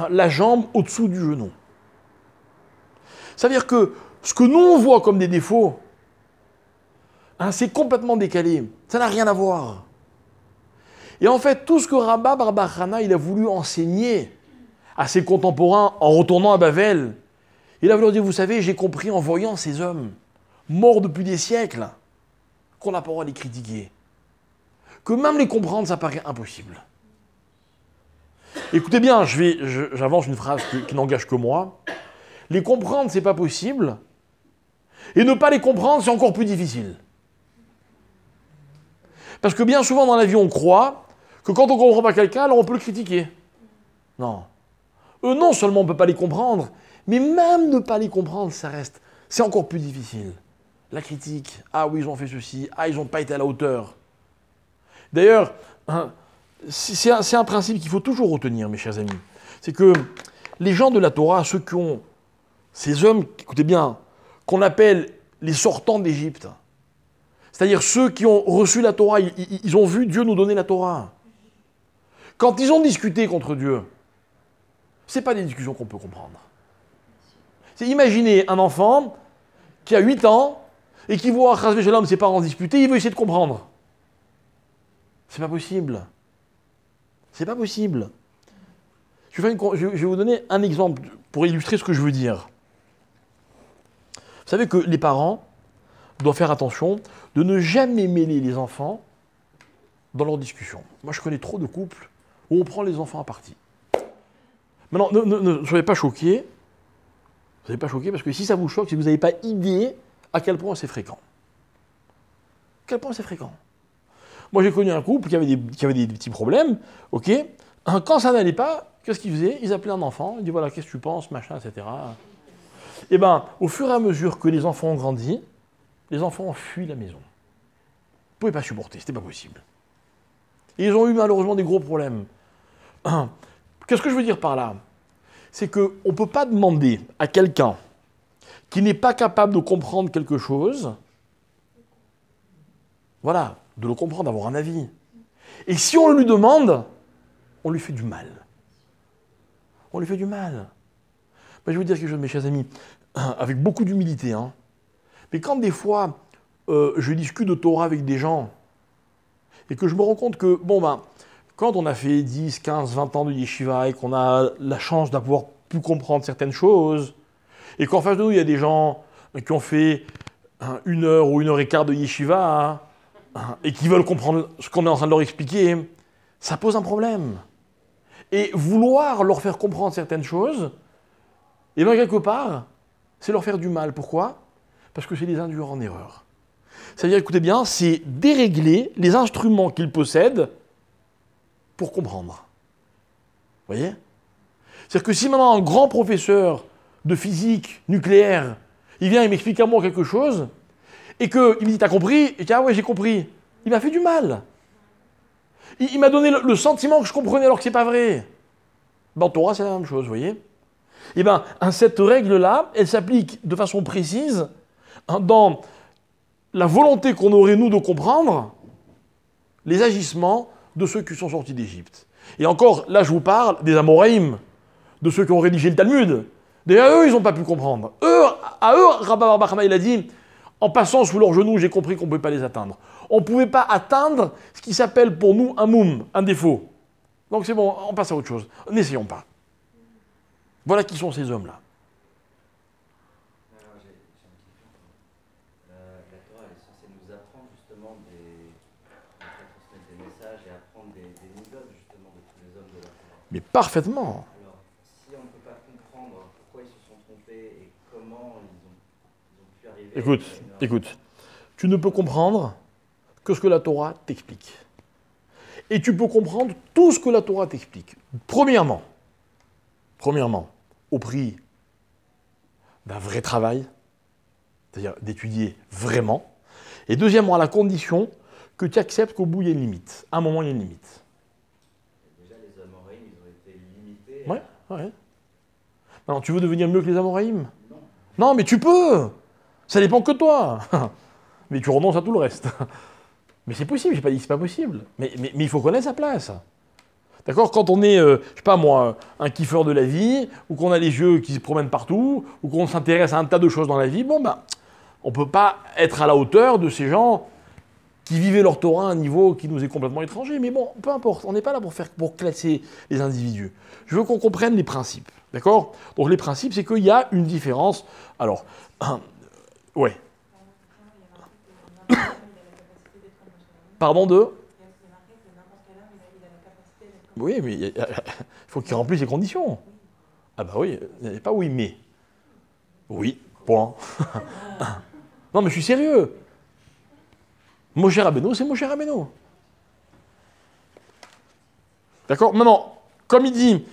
la jambe au-dessous du genou. Ça veut dire que ce que nous on voit comme des défauts, c'est complètement décalé. Ça n'a rien à voir. Et en fait, tout ce que Rabba bar bar Chana il a voulu enseigner à ses contemporains en retournant à Babel. Il a voulu leur dire, vous savez, j'ai compris en voyant ces hommes, morts depuis des siècles, qu'on n'a pas le droit de les critiquer. Que même les comprendre, ça paraît impossible. Écoutez bien, j'avance une phrase qui n'engage que moi. Les comprendre, c'est pas possible. Et ne pas les comprendre, c'est encore plus difficile. Parce que bien souvent dans la vie, on croit que quand on ne comprend pas quelqu'un, alors on peut le critiquer. Non. Eux, non seulement on ne peut pas les comprendre, mais même ne pas les comprendre, c'est encore plus difficile. La critique, ah oui, ils ont fait ceci, ah, ils n'ont pas été à la hauteur. D'ailleurs, c'est un principe qu'il faut toujours retenir, mes chers amis. C'est que les gens de la Torah, ceux qui ont, ces hommes, écoutez bien, qu'on appelle les sortants d'Égypte, c'est-à-dire ceux qui ont reçu la Torah, ils ont vu Dieu nous donner la Torah. Quand ils ont discuté contre Dieu, ce n'est pas des discussions qu'on peut comprendre. C'est imaginer un enfant qui a 8 ans et qui voit Chas v'Shalom ses parents disputer, il veut essayer de comprendre. C'est pas possible. C'est pas possible. Je vais vous donner un exemple pour illustrer ce que je veux dire. Vous savez que les parents doivent faire attention de ne jamais mêler les enfants dans leurs discussions. Moi, je connais trop de couples où on prend les enfants à partie. Maintenant, ne soyez pas choqués. Vous n'êtes pas choqués parce que si ça vous choque, c'est que vous n'avez pas idée à quel point c'est fréquent. À quel point c'est fréquent. Moi, j'ai connu un couple qui avait des petits problèmes, ok. Quand ça n'allait pas, qu'est-ce qu'ils faisaient? Ils appelaient un enfant, ils disaient voilà, qu'est-ce que tu penses, machin, etc. Et bien, au fur et à mesure que les enfants ont grandi, les enfants ont fui la maison. Ils ne pouvaient pas supporter, c'était pas possible. Et ils ont eu malheureusement des gros problèmes. Qu'est-ce que je veux dire par là? C'est qu'on ne peut pas demander à quelqu'un qui n'est pas capable de comprendre quelque chose, voilà, de le comprendre, d'avoir un avis. Et si on le lui demande, on lui fait du mal. On lui fait du mal. Ben, je vais vous dire quelque chose, mes chers amis, avec beaucoup d'humilité. Hein. Mais quand des fois, je discute de Torah avec des gens, et que je me rends compte que, bon ben, quand on a fait 10, 15, 20 ans de yeshiva, et qu'on a la chance d'avoir pu comprendre certaines choses, et qu'en face de nous, il y a des gens qui ont fait 1 heure ou 1 heure et quart de yeshiva, et qui veulent comprendre ce qu'on est en train de leur expliquer, ça pose un problème. Et vouloir leur faire comprendre certaines choses, et bien quelque part, c'est leur faire du mal. Pourquoi? Parce que c'est les induire en erreur. C'est-à-dire, écoutez bien, c'est dérégler les instruments qu'ils possèdent pour comprendre. Vous voyez? C'est-à-dire que si maintenant un grand professeur de physique nucléaire, il vient et m'explique à moi quelque chose, et qu'il me dit, t'as compris? Et je dis, ah ouais, j'ai compris. Il m'a fait du mal. Il m'a donné le sentiment que je comprenais alors que c'est pas vrai. Dans Torah, c'est la même chose, vous voyez? Et bien, cette règle-là, elle s'applique de façon précise dans la volonté qu'on aurait, nous, de comprendre les agissements de ceux qui sont sortis d'Égypte. Et encore, là, je vous parle des Amoraïm, de ceux qui ont rédigé le Talmud. D'ailleurs, eux, ils n'ont pas pu comprendre. À eux, Rabbi Bar Bar Chama, il a dit, en passant sous leurs genoux, j'ai compris qu'on ne pouvait pas les atteindre. On ne pouvait pas atteindre ce qui s'appelle pour nous un moum, un défaut. Donc c'est bon, on passe à autre chose. N'essayons pas. Voilà qui sont ces hommes-là. Alors, j'ai une question. La Torah est censée nous apprendre justement transmettre des messages et apprendre des niveaux justement de tous les hommes de la Torah. Mais parfaitement. Alors, si on ne peut pas comprendre pourquoi ils se sont trompés et comment ils ont pu arriver... Écoute, tu ne peux comprendre que ce que la Torah t'explique. Et tu peux comprendre tout ce que la Torah t'explique. Premièrement, au prix d'un vrai travail, c'est-à-dire d'étudier vraiment. Et deuxièmement, à la condition que tu acceptes qu'au bout, il y a une limite. À un moment, il y a une limite. Déjà, les Amoraïm, ils ont été limités. Ouais. Alors, tu veux devenir mieux que les Amoraïm? Non, mais tu peux. Ça dépend que de toi. Mais tu renonces à tout le reste. Mais c'est possible, je n'ai pas dit que ce n'est pas possible. Mais il faut connaître sa place. D'accord? Quand on est, je sais pas moi, un kiffeur de la vie, ou qu'on a les yeux qui se promènent partout, ou qu'on s'intéresse à un tas de choses dans la vie, bon ben, on ne peut pas être à la hauteur de ces gens qui vivaient leur Torah à un niveau qui nous est complètement étranger. Mais bon, peu importe, on n'est pas là pour classer les individus. Je veux qu'on comprenne les principes, d'accord? Donc les principes, c'est qu'il y a une différence. Alors, ouais. Pardon de? Oui, mais il faut qu'il remplisse les conditions. Ah bah oui, il n'y a pas oui, mais. Oui, point. Non, mais je suis sérieux. Moshe Rabbeinu, c'est Moshe Rabbeinu. D'accord? Maintenant, comme il dit,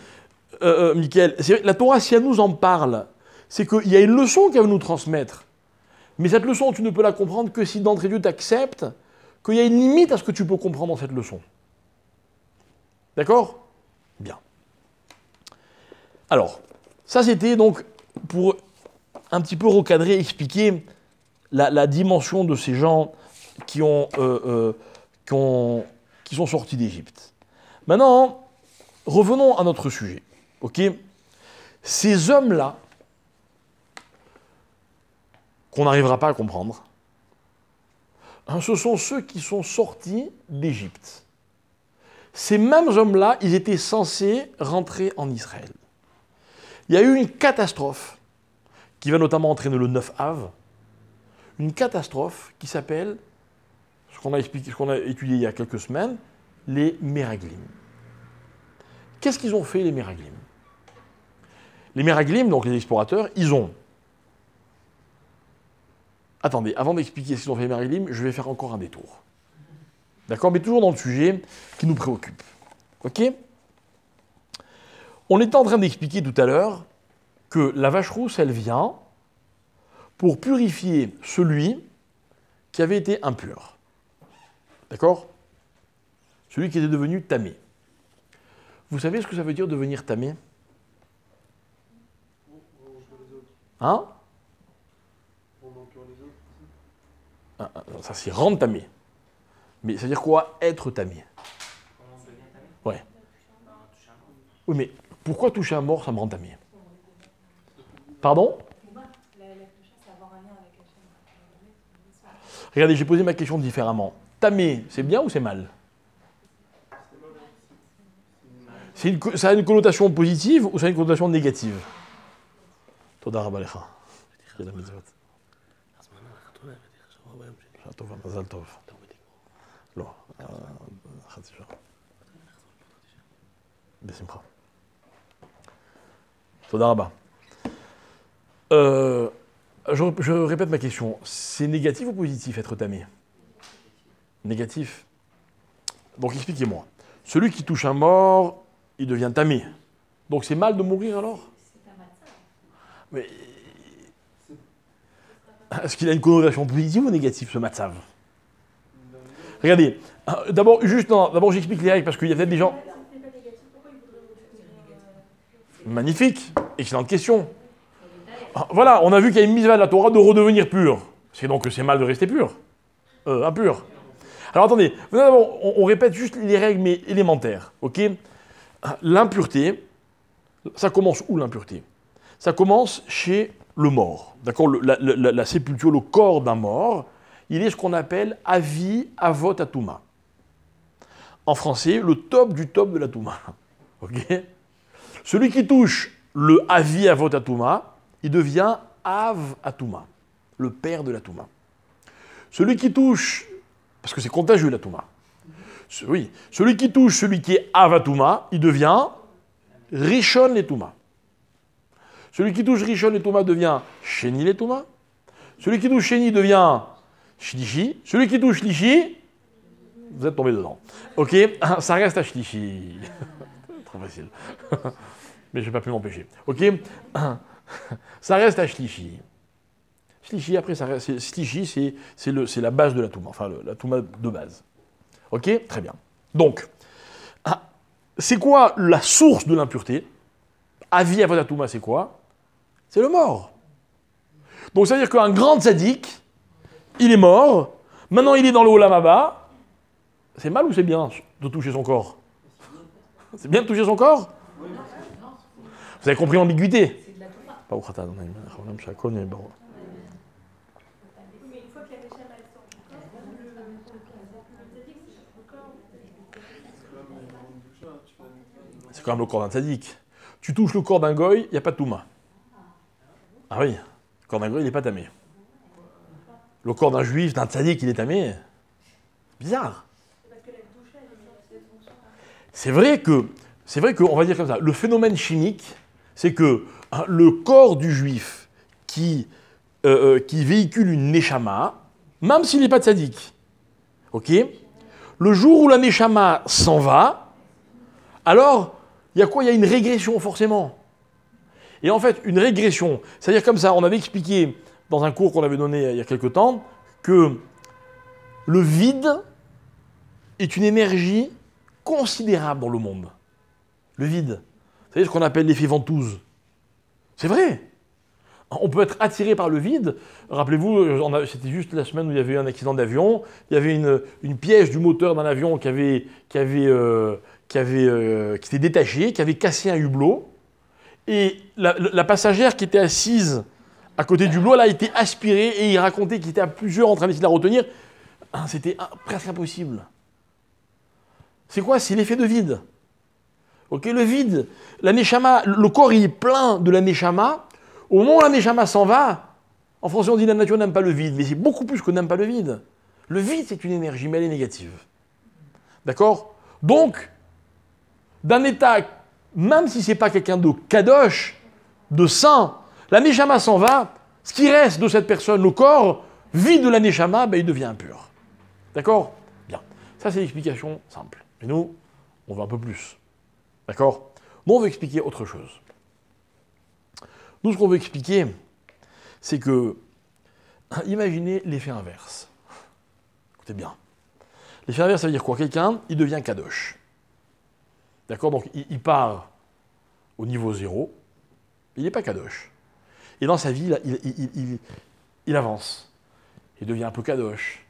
Michael, la Torah, si elle nous en parle, c'est qu'il y a une leçon qu'elle veut nous transmettre. Mais cette leçon, tu ne peux la comprendre que si d'entrée de Dieu tu acceptes qu'il y a une limite à ce que tu peux comprendre dans cette leçon. D'accord? Bien. Alors, ça c'était donc pour un petit peu recadrer, expliquer la dimension de ces gens qui sont sortis d'Égypte. Maintenant, revenons à notre sujet. Ok? Ces hommes-là, qu'on n'arrivera pas à comprendre, hein, ce sont ceux qui sont sortis d'Égypte. Ces mêmes hommes-là, ils étaient censés rentrer en Israël. Il y a eu une catastrophe, qui va notamment entraîner le 9 Av, une catastrophe qui s'appelle, ce qu'on a étudié il y a quelques semaines, les Méraglim. Qu'est-ce qu'ils ont fait, les Méraglim? Les Méraglim, donc les explorateurs, ils ont... Attendez, avant d'expliquer ce qu'ils ont fait les Méraglim, je vais faire encore un détour. D'accord? Mais toujours dans le sujet qui nous préoccupe. Ok? On était en train d'expliquer tout à l'heure que la vache rousse, elle vient pour purifier celui qui avait été impur. D'accord? Celui qui était devenu tamé. Vous savez ce que ça veut dire devenir tamé? Hein? Ça c'est rendre tamé. Mais ça veut dire quoi, être tamé? Ouais. Oui, mais pourquoi toucher un mort, ça me rend tamé? Pardon? Regardez, j'ai posé ma question différemment. Tamé, c'est bien ou c'est mal? Ça a une connotation positive ou ça a une connotation négative? Toda rabba lecha. מזל טוב. לא, חצי שעה. בשמחה. תודה רבה. Je répète ma question. C'est négatif ou positif être tamé? Négatif. Donc expliquez-moi. Celui qui touche un mort, il devient tamé. Donc c'est mal de mourir alors? Mais est-ce qu'il a une connotation positive ou négative, ce matzav? Regardez, d'abord j'explique les règles parce qu'il y a peut-être des gens... Magnifique, excellente question. Voilà, on a vu qu'il y a une mise à la Torah de redevenir pur. C'est donc que c'est mal de rester pur. Impur. Alors attendez, on répète juste les règles mais élémentaires. Ok? L'impureté, ça commence où l'impureté? Ça commence chez le mort. D'accord? La sépulture, le corps d'un mort, il est ce qu'on appelle avi avot atouma. En français, le top du top de la touma. Ok? Celui qui touche le avi avot atouma, il devient av atouma, le père de la touma. Celui qui touche, parce que c'est contagieux la touma. Oui, celui qui touche celui qui est av atouma, il devient rishon le touma. Celui qui touche Rishon et Touma devient Sheni les Touma. Celui qui touche Sheni devient Shlishi. Celui qui touche Shlishi, vous êtes tombé dedans. Ok, ça reste à Shlishi. Trop facile. Mais je n'ai pas pu m'empêcher. Ok, ça reste à Shlishi. Shlishi, après, ça reste. Shlishi, c'est la base de la Touma. Enfin, la Touma de base. Ok, très bien. Donc, c'est quoi la source de l'impureté? Avi avot atouma, c'est quoi? C'est le mort. Donc ça veut dire qu'un grand tzaddik, il est mort, maintenant il est dans le olam haba. C'est mal ou c'est bien de toucher son corps? C'est bien de toucher son corps? Vous avez compris l'ambiguïté? Pas quand même le corps d'un tzaddik. Tu touches le corps d'un goy, il n'y a pas de touma. Ah oui, le corps d'un goy, il n'est pas tamé. Le corps d'un juif, d'un tzaddik, il est tamé. Bizarre. C'est vrai qu'on va dire comme ça, le phénomène chimique, c'est que le corps du juif qui véhicule une neshama, même s'il n'est pas tzaddik, ok, le jour où la neshama s'en va, alors, il y a quoi? Il y a une régression, forcément. Et en fait, une régression, c'est-à-dire comme ça, on avait expliqué dans un cours qu'on avait donné il y a quelque temps, que le vide est une énergie considérable dans le monde. Le vide. Vous savez ce qu'on appelle l'effet ventouse. C'est vrai. On peut être attiré par le vide. Rappelez-vous, c'était juste la semaine où il y avait eu un accident d'avion. Il y avait une pièce du moteur d'un avion qui s'était détachée, qui avait cassé un hublot. Et la passagère qui était assise à côté du hublot, elle a été aspirée et il racontait qu'il était à plusieurs en train d'essayer de la retenir. C'était presque impossible. C'est quoi? C'est l'effet de vide. Ok, le vide, la neshama, le corps il est plein de la neshama. Au moment où la neshama s'en va, en français on dit la nature n'aime pas le vide, mais c'est beaucoup plus que n'aime pas le vide. Le vide c'est une énergie, mais elle est négative. D'accord? Donc, d'un état, même si c'est pas quelqu'un de kadosh, de saint, la neshama s'en va, ce qui reste de cette personne, le corps, vide de la neshama, ben, il devient impur. D'accord? Bien. Ça c'est l'explication simple. Mais nous, on va un peu plus. D'accord? Nous, on veut expliquer autre chose. Nous, ce qu'on veut expliquer, c'est que, imaginez l'effet inverse. Écoutez bien. L'effet inverse, ça veut dire quoi? Quelqu'un, il devient kadosh. D'accord? Donc, il part au niveau 0, il n'est pas kadosh. Et dans sa vie, il avance. Il devient un peu kadosh.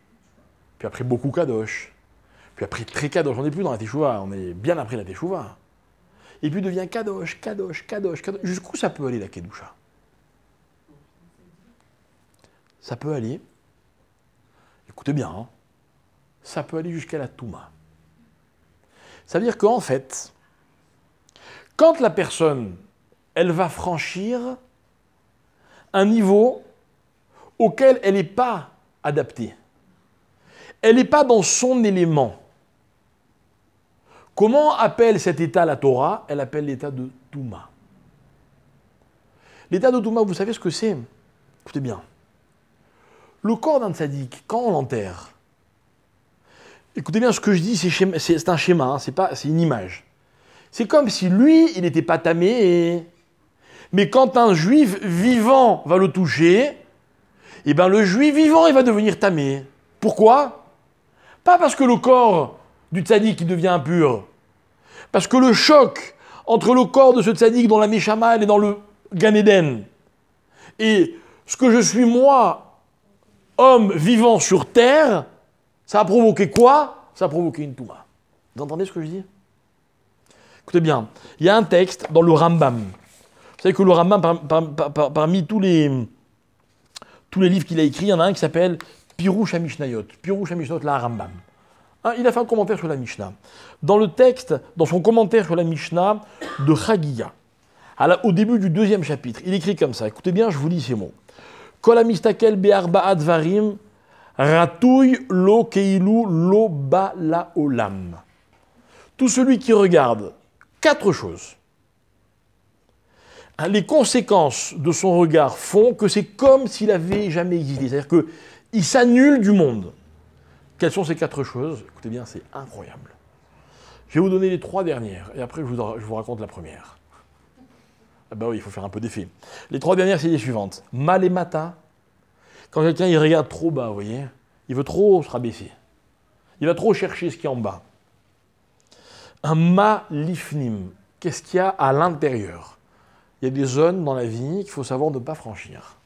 Puis après, beaucoup kadosh. Puis après, très kadosh. On n'est plus dans la teshuva, on est bien après la teshuva. Et puis il devient kadosh, kadosh, kadosh, kadosh. Jusqu'où ça peut aller la kedusha? Ça peut aller, écoutez bien, hein, ça peut aller jusqu'à la touma. Ça veut dire qu'en fait, quand la personne, elle va franchir un niveau auquel elle n'est pas adaptée, elle n'est pas dans son élément. Comment appelle cet état la Torah? Elle appelle l'état de Touma. L'état de Touma, vous savez ce que c'est? Écoutez bien. Le corps d'un tzaddik, quand on l'enterre, écoutez bien ce que je dis, c'est un schéma, hein, c'est une image. C'est comme si lui, il n'était pas tamé, mais quand un juif vivant va le toucher, eh ben le juif vivant, il va devenir tamé. Pourquoi? Pas parce que le corps du tzaddik qui devient impur. Parce que le choc entre le corps de ce tzaddik dont la neshama elle est dans le Gan Eden et ce que je suis moi, homme vivant sur terre, ça a provoqué quoi? Ça a provoqué une touma. Vous entendez ce que je dis? Écoutez bien, il y a un texte dans le Rambam. Vous savez que le Rambam, parmi tous les livres qu'il a écrits, il y en a un qui s'appelle Pirush HaMishnayot. Pirush HaMishnayot, la Rambam. Il a fait un commentaire sur la Mishnah. Dans le texte, dans son commentaire sur la Mishnah de Chagiya, au début du 2e chapitre, il écrit comme ça. Écoutez bien, je vous lis ces mots. Kol hamistakel be'arba'at dvarim ratouy lo keilu lo ba la olam. Tout celui qui regarde 4 choses. Les conséquences de son regard font que c'est comme s'il n'avait jamais existé. C'est-à-dire qu'il s'annule du monde. Quelles sont ces 4 choses? Écoutez bien, c'est incroyable. Je vais vous donner les 3 dernières, et après je vous raconte la première. Ah bah oui, il faut faire un peu d'effet. Les 3 dernières, c'est les suivantes. Malemata, quand quelqu'un il regarde trop bas, vous voyez, il veut trop se rabaisser. Il va trop chercher ce qui est en bas. Un malifnim, qu'est-ce qu'il y a à l'intérieur? Il y a des zones dans la vie qu'il faut savoir ne pas franchir.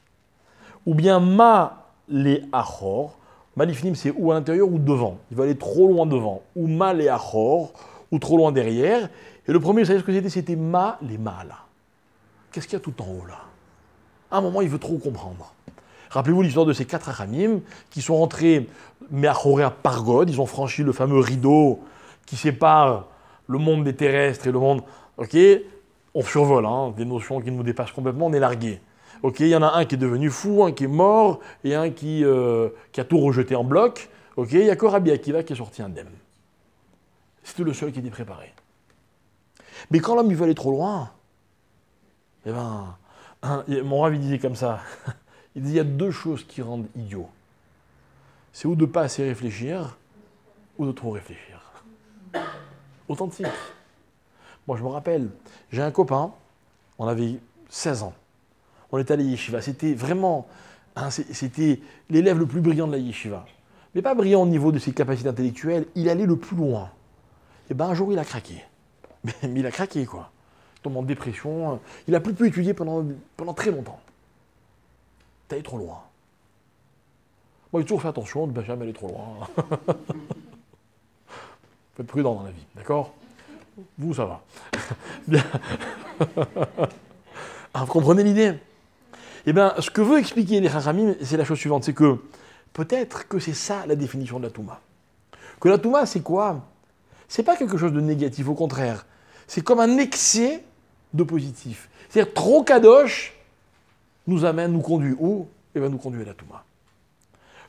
Ou bien ma les achor. Malifnim, c'est ou à l'intérieur ou devant. Il va aller trop loin devant. Ou ma les achor, ou trop loin derrière. Et le premier, vous savez ce que c'était? C'était ma les mal. Qu'est-ce qu'il y a tout en haut là? À un moment, il veut trop comprendre. Rappelez-vous l'histoire de ces 4 achamim qui sont rentrés Me'achorea Pargod. Ils ont franchi le fameux rideau qui sépare le monde des terrestres et le monde Ok, on survole, hein, des notions qui nous dépassent complètement, on est largué. Ok, il y en a un qui est devenu fou, un qui est mort, et un qui a tout rejeté en bloc. Ok, il n'y a que Rabbi Akiva qui est sorti indemne. C'était le seul qui était préparé. Mais quand l'homme il veut aller trop loin, eh ben, mon Rav il disait comme ça, il dit il y a deux choses qui rendent idiot. C'est ou de pas assez réfléchir, ou de trop réfléchir. Authentique. Moi je me rappelle, j'ai un copain, on avait 16 ans. On était à la yeshiva, c'était vraiment, hein, c'était l'élève le plus brillant de la yeshiva. Mais pas brillant au niveau de ses capacités intellectuelles, il allait le plus loin. Et ben un jour il a craqué. Mais il a craqué quoi. Il tombe en dépression, il n'a plus pu étudier pendant très longtemps. T'es allé trop loin. Moi j'ai toujours fait attention de ne jamais aller trop loin. Faut être prudent dans la vie, d'accord? Vous ça va. Bien. Ah, vous comprenez l'idée? Eh bien, ce que veut expliquer les Chachamim, c'est la chose suivante, c'est que peut-être que c'est ça la définition de la Touma. Que la Touma, c'est quoi? C'est pas quelque chose de négatif, au contraire. C'est comme un excès de positif. C'est-à-dire, trop kadosh nous conduit où? Eh bien, nous conduit à la Touma.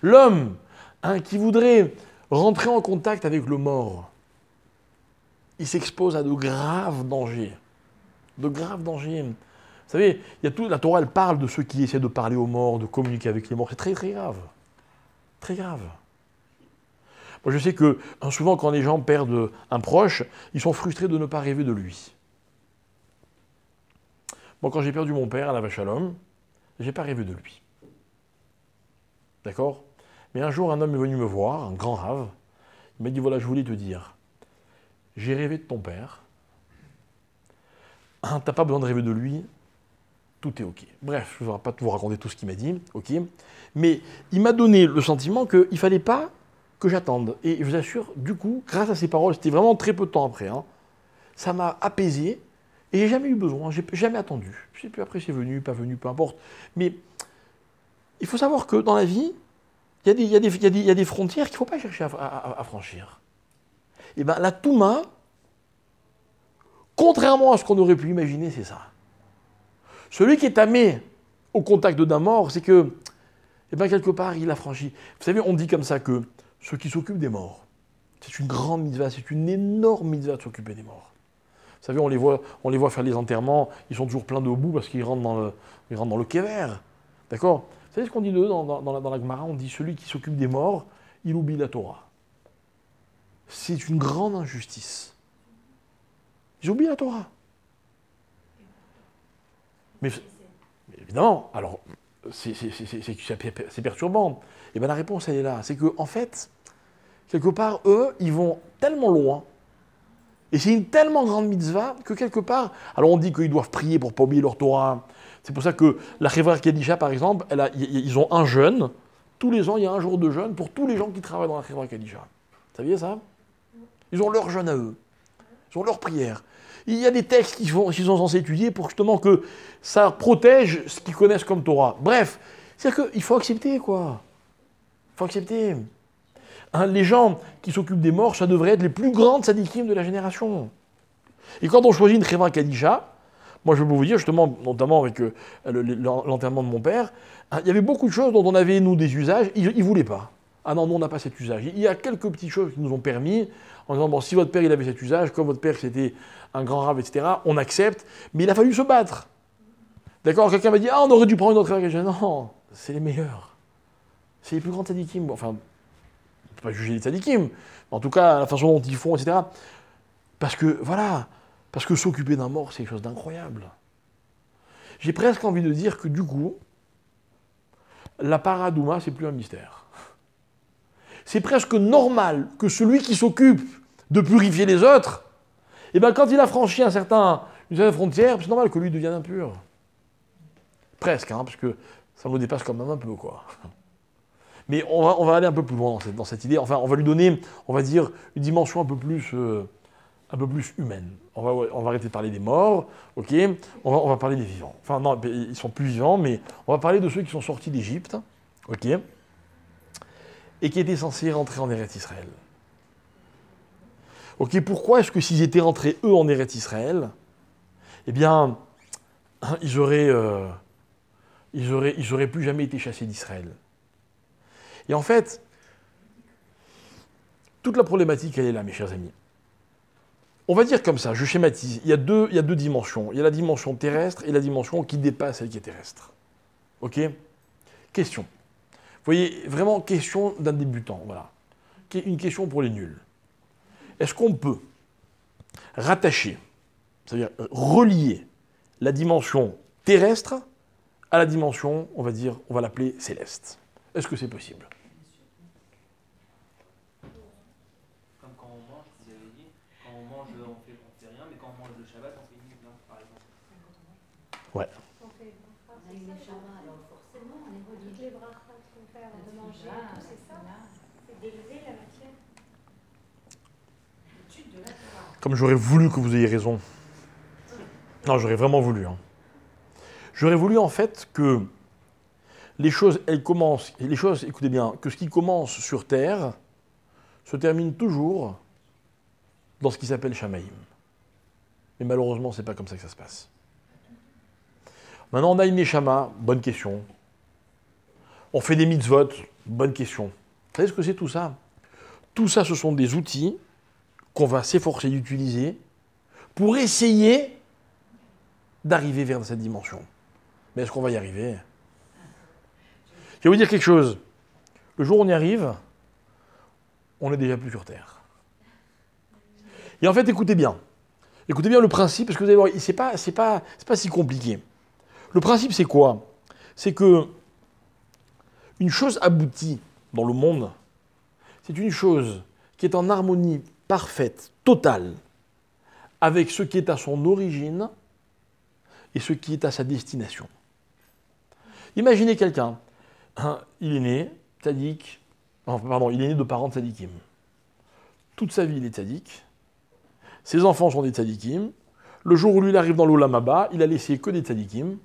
L'homme qui voudrait rentrer en contact avec le mort, il s'expose à de graves dangers. De graves dangers. Vous savez, la Torah, elle parle de ceux qui essaient de parler aux morts, de communiquer avec les morts. C'est très, très grave. Très grave. Moi, je sais que souvent, quand les gens perdent un proche, ils sont frustrés de ne pas rêver de lui. Moi, quand j'ai perdu mon père à la Vache Shalom, je n'ai pas rêvé de lui. D'accord? Mais un jour, un homme est venu me voir, un grand rave. Il m'a dit, voilà, je voulais te dire, j'ai rêvé de ton père. T'as pas besoin de rêver de lui. Tout est OK. Bref, je ne vais pas vous raconter tout ce qu'il m'a dit, OK. Mais il m'a donné le sentiment qu'il ne fallait pas que j'attende. Et je vous assure, du coup, grâce à ces paroles, c'était vraiment très peu de temps après, hein, ça m'a apaisé et j'ai jamais eu besoin, j'ai jamais attendu. Je sais plus, après c'est venu, pas venu, peu importe. Mais il faut savoir que dans la vie, il y a des frontières qu'il ne faut pas chercher à franchir. Et bien la Touma, contrairement à ce qu'on aurait pu imaginer, c'est ça. Celui qui est tamé au contact d'un mort, c'est que, eh bien, quelque part, il a franchi. Vous savez, on dit comme ça que ceux qui s'occupent des morts, c'est une grande mitzvah, c'est une énorme mitzvah de s'occuper des morts. Vous savez, on les voit faire les enterrements, ils sont toujours pleins de boue parce qu'ils rentrent dans le kéver. D'accord? Vous savez ce qu'on dit d'eux dans la Gemara? On dit celui qui s'occupe des morts, il oublie la Torah. C'est une grande injustice. Ils oublient la Torah. Mais évidemment, alors, c'est perturbant. Et bien la réponse, elle est là. C'est qu'en fait, quelque part, eux, ils vont tellement loin, et c'est une tellement grande mitzvah, que quelque part, alors on dit qu'ils doivent prier pour ne pas oublier leur Torah. C'est pour ça que la Chevra Kadisha, par exemple, ils ont un jeûne. Tous les ans, il y a un jour de jeûne pour tous les gens qui travaillent dans la Chevra Kadisha. Vous saviez ça? Ils ont leur jeûne à eux. Ils ont leur prière. Il y a des textes qu'ils sont censés étudier pour justement que ça protège ce qu'ils connaissent comme Torah. Bref, c'est-à-dire qu'il faut accepter, quoi. Il faut accepter. Hein, les gens qui s'occupent des morts, ça devrait être les plus grandes sadikim de la génération. Et quand on choisit une Chevra Kadisha, moi je peux vous dire, justement, notamment avec l'enterrement de mon père, hein, il y avait beaucoup de choses dont on avait, nous, des usages, ils ne voulaient pas. Ah non, nous, on n'a pas cet usage. Il y a quelques petites choses qui nous ont permis, en disant, bon, si votre père, il avait cet usage, comme votre père, c'était un grand rave, etc., on accepte, mais il a fallu se battre. D'accord? Quelqu'un m'a dit, ah, on aurait dû prendre une autre Chevra. Non, c'est les meilleurs. C'est les plus grands tzadikim. Enfin, on ne peut pas juger les tzadikim, mais en tout cas, la façon dont ils font, etc. Parce que, voilà, parce que s'occuper d'un mort, c'est quelque chose d'incroyable. J'ai presque envie de dire que, du coup, la paradouma, c'est plus un mystère. C'est presque normal que celui qui s'occupe de purifier les autres, eh bien, quand il a franchi une certaine frontière, c'est normal que lui devienne impur. Presque, hein, parce que ça nous dépasse quand même un peu, quoi. Mais on va aller un peu plus loin dans cette idée. Enfin, on va lui donner, on va dire, une dimension un peu plus humaine. On va arrêter de parler des morts, ok? On va parler des vivants. Enfin, non, ils sont plus vivants, mais on va parler de ceux qui sont sortis d'Égypte, ok? Et qui étaient censés rentrer en Eretz Israël. Ok, pourquoi est-ce que s'ils étaient rentrés, eux, en Eretz Israël, eh bien, ils auraient plus jamais été chassés d'Israël. Et en fait, toute la problématique, elle est là, mes chers amis. On va dire comme ça, je schématise, il y a deux dimensions. Il y a la dimension terrestre et la dimension qui dépasse celle qui est terrestre. Ok? Question. Vous voyez, vraiment, question d'un débutant, voilà. Une question pour les nuls. Est-ce qu'on peut rattacher, c'est-à-dire relier la dimension terrestre à la dimension, on va dire, on va l'appeler céleste? Est-ce que c'est possible? Comme quand on mange, vous avez dit, quand on mange, on fait rien, mais quand on mange le Shabbat, on fait une nuit, non, par exemple. Ouais. On fait une bracha, On a une Neshama, alors forcément, on est toutes relié. les brachas qu'on fait avant de manger, tout c'est ça. C'est d'élever la matière. L'étude de la Torah. Comme j'aurais voulu que vous ayez raison. Non, j'aurais vraiment voulu. Hein. J'aurais voulu en fait que les choses, elles commencent, et les choses, écoutez bien, que ce qui commence sur Terre se termine toujours dans ce qui s'appelle Shamaïm. Mais malheureusement, c'est pas comme ça que ça se passe. Maintenant, on a une Neshama, bonne question. On fait des mitzvot, bonne question. Vous savez ce que c'est tout ça? Tout ça, ce sont des outils qu'on va s'efforcer d'utiliser pour essayer d'arriver vers cette dimension. Mais est-ce qu'on va y arriver? Je vais vous dire quelque chose. Le jour où on y arrive, on n'est déjà plus sur Terre. Et en fait, écoutez bien. Écoutez bien le principe, parce que vous allez voir, c'est pas si compliqué. Le principe, c'est quoi? C'est que une chose aboutie dans le monde, c'est une chose qui est en harmonie parfaite, totale, avec ce qui est à son origine et ce qui est à sa destination. Imaginez quelqu'un, il est né tzaddik, il est né de parents tzaddikim. Toute sa vie, il est tzaddik. Ses enfants sont des tzaddikim. Le jour où lui, il arrive dans l'Olam Haba, il a laissé que des tzaddikim.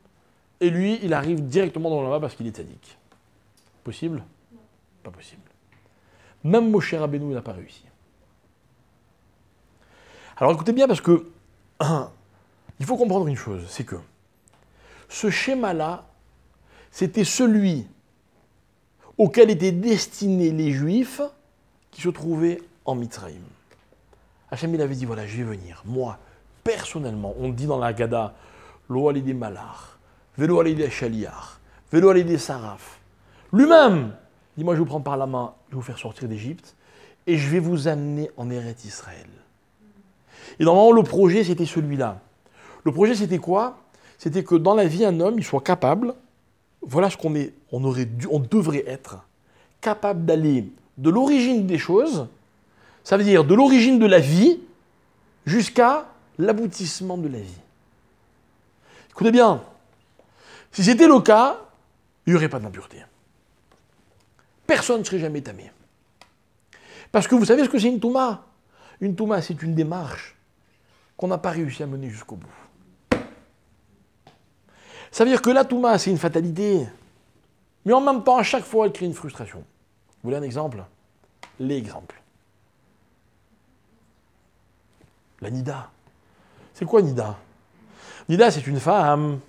Et lui, il arrive directement dans l'Olam Haba parce qu'il est tzaddik. Possible? Non. Pas possible. Même Moshe Rabbeinu n'a pas réussi. Alors écoutez bien, parce que il faut comprendre une chose, c'est que ce schéma-là, c'était celui auquel étaient destinés les Juifs qui se trouvaient en Mitzraïm. Hachem, il avait dit, voilà, je vais venir. Moi, personnellement, on dit dans la Haggadah, Lo alidei Malach, Velo alidei Shaliach, Velo alidei Saraf. Lui-même, il dit, moi, je vous prends par la main, je vais vous faire sortir d'Égypte, et je vais vous amener en Eretz Israël. Et normalement, le projet, c'était celui-là. Le projet, c'était quoi? C'était que dans la vie, un homme, il soit capable, voilà ce qu'on est, on devrait être, capable d'aller de l'origine des choses, ça veut dire de l'origine de la vie, jusqu'à l'aboutissement de la vie. Écoutez bien, si c'était le cas, il n'y aurait pas d'impureté. Personne ne serait jamais tamé. Parce que vous savez ce que c'est une touma? Une touma, c'est une démarche qu'on n'a pas réussi à mener jusqu'au bout. Ça veut dire que la touma, c'est une fatalité. Mais en même temps, à chaque fois, elle crée une frustration. Vous voulez un exemple? L'exemple. La Nida. C'est quoi Nida? Nida, c'est une femme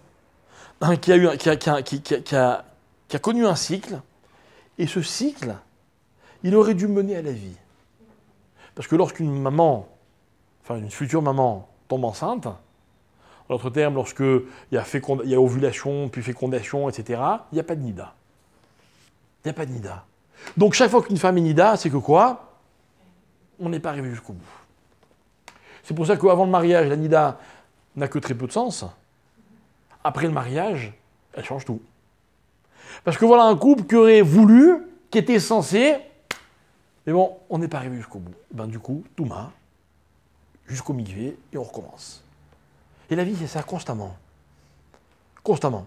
qui a connu un cycle. Et ce cycle, il aurait dû mener à la vie. Parce que lorsqu'une maman, enfin une future maman, tombe enceinte, en d'autres termes, lorsqu'il y a ovulation, puis fécondation, etc., il n'y a pas de Nida. Il n'y a pas de Nida. Donc chaque fois qu'une femme est Nida, c'est que quoi? On n'est pas arrivé jusqu'au bout. C'est pour ça qu'avant le mariage, la Nida n'a que très peu de sens. Après le mariage, elle change tout. Parce que voilà un couple qui aurait voulu, qui était censé, mais bon, on n'est pas arrivé jusqu'au bout. Ben, du coup, Touma, jusqu'au mikvé, et on recommence. Et la vie, c'est ça, constamment. Constamment.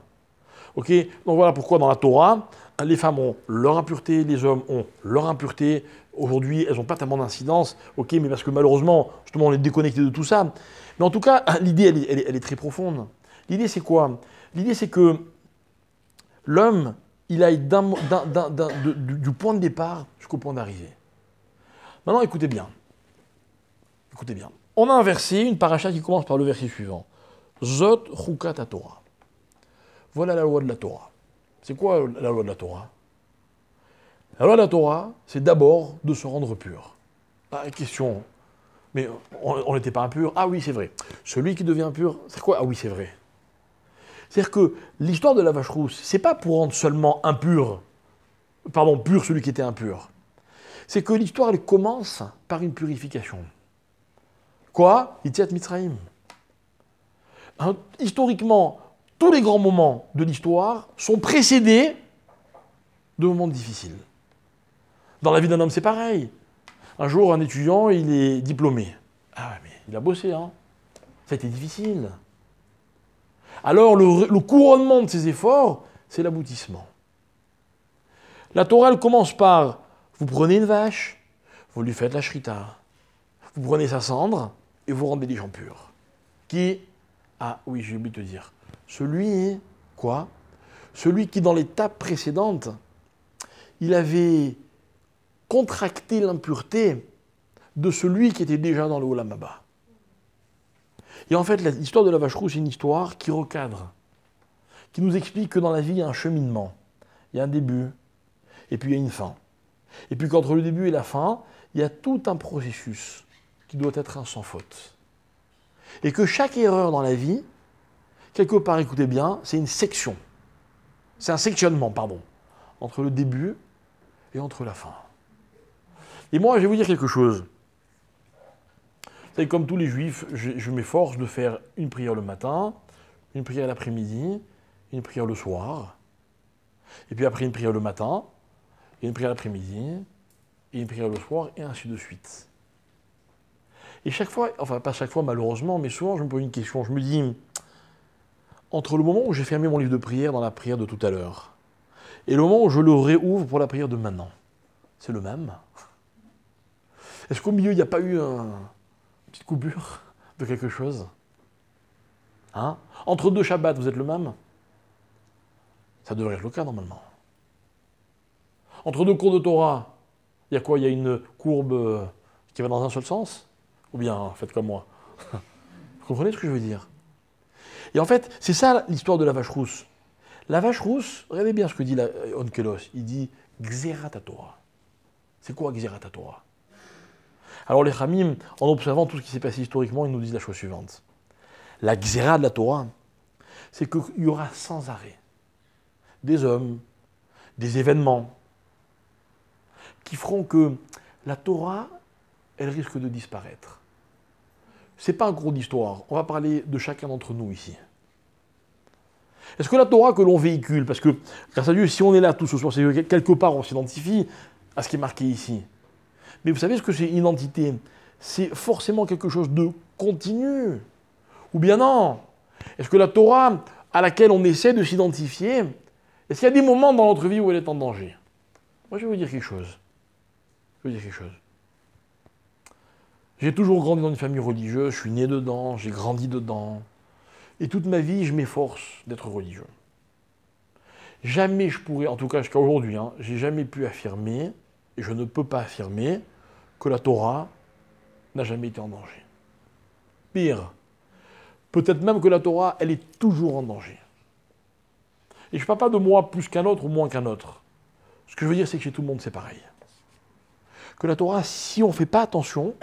Ok? Donc voilà pourquoi dans la Torah, les femmes ont leur impureté, les hommes ont leur impureté. Aujourd'hui, elles n'ont pas tellement d'incidence, ok, mais parce que malheureusement, justement, on est déconnecté de tout ça. Mais en tout cas, l'idée, elle est très profonde. L'idée, c'est quoi? L'idée, c'est que l'homme, il aille du point de départ jusqu'au point d'arrivée. Maintenant, écoutez bien. Écoutez bien. On a un verset, une paracha qui commence par le verset suivant. Zot chukat Torah. Voilà la loi de la Torah. C'est quoi la loi de la Torah? La loi de la Torah, c'est d'abord de se rendre pur. Ah, question. Mais on n'était pas impur? Ah oui, c'est vrai. Celui qui devient pur, c'est quoi? Ah oui, c'est vrai. C'est-à-dire que l'histoire de la vache rousse, c'est pas pour rendre seulement impur, pur celui qui était impur. C'est que l'histoire, elle commence par une purification. Quoi? Yetziat Mitzrayim. Historiquement, tous les grands moments de l'histoire sont précédés de moments difficiles. Dans la vie d'un homme, c'est pareil. Un jour, un étudiant, il est diplômé. Ah mais il a bossé, hein. Ça a été difficile. Alors, le couronnement de ses efforts, c'est l'aboutissement. La Torah, elle commence par, vous prenez une vache, vous lui faites la shrita, vous prenez sa cendre, et vous rendez des gens purs. Qui? Ah oui, j'ai oublié de te dire. Celui, quoi? Celui qui, dans l'étape précédente, il avait contracté l'impureté de celui qui était déjà dans le Olam Haba. Et en fait, l'histoire de la vache rousse, c'est une histoire qui recadre, qui nous explique que dans la vie, il y a un cheminement. Il y a un début, et puis il y a une fin. Et puis qu'entre le début et la fin, il y a tout un processus qui doit être un sans faute. Et que chaque erreur dans la vie, quelque part, écoutez bien, c'est une section. C'est un sectionnement, pardon, entre le début et entre la fin. Et moi, je vais vous dire quelque chose. Vous savez, comme tous les juifs, je m'efforce de faire une prière le matin, une prière l'après-midi, une prière le soir, et puis après une prière le matin, et une prière l'après-midi, et une prière le soir, et ainsi de suite. Et chaque fois, enfin pas chaque fois malheureusement, mais souvent je me pose une question, je me dis, entre le moment où j'ai fermé mon livre de prière dans la prière de tout à l'heure, et le moment où je le réouvre pour la prière de maintenant, c'est le même? Est-ce qu'au milieu il n'y a pas eu une petite coupure de quelque chose? Hein? Entre deux Shabbats, vous êtes le même? Ça devrait être le cas normalement. Entre deux cours de Torah, il y a quoi? Il y a une courbe qui va dans un seul sens? Ou bien, faites comme moi. Vous comprenez ce que je veux dire? Et en fait, c'est ça l'histoire de la vache rousse. La vache rousse, regardez bien ce que dit Onkelos. Il dit Gzerat Torah. C'est quoi Gzerat Torah? Alors les Chamim, en observant tout ce qui s'est passé historiquement, ils nous disent la chose suivante. La Gzera de la Torah, c'est qu'il y aura sans arrêt des hommes, des événements, qui feront que la Torah, elle risque de disparaître. C'est pas un cours d'histoire. On va parler de chacun d'entre nous ici. Est-ce que la Torah que l'on véhicule, parce que, grâce à Dieu, si on est là tous ce soir, c'est que quelque part on s'identifie à ce qui est marqué ici. Mais vous savez ce que c'est une identité? C'est forcément quelque chose de continu. Ou bien non? Est-ce que la Torah à laquelle on essaie de s'identifier, est-ce qu'il y a des moments dans notre vie où elle est en danger? Moi, je vais vous dire quelque chose. J'ai toujours grandi dans une famille religieuse, je suis né dedans, j'ai grandi dedans. Et toute ma vie, je m'efforce d'être religieux. Jamais je pourrais, en tout cas jusqu'à aujourd'hui, j'ai jamais pu affirmer, et je ne peux pas affirmer, que la Torah n'a jamais été en danger. Pire, peut-être même que la Torah, elle est toujours en danger. Et je ne parle pas de moi plus qu'un autre ou moins qu'un autre. Ce que je veux dire, c'est que chez tout le monde, c'est pareil. Que la Torah, si on ne fait pas attention,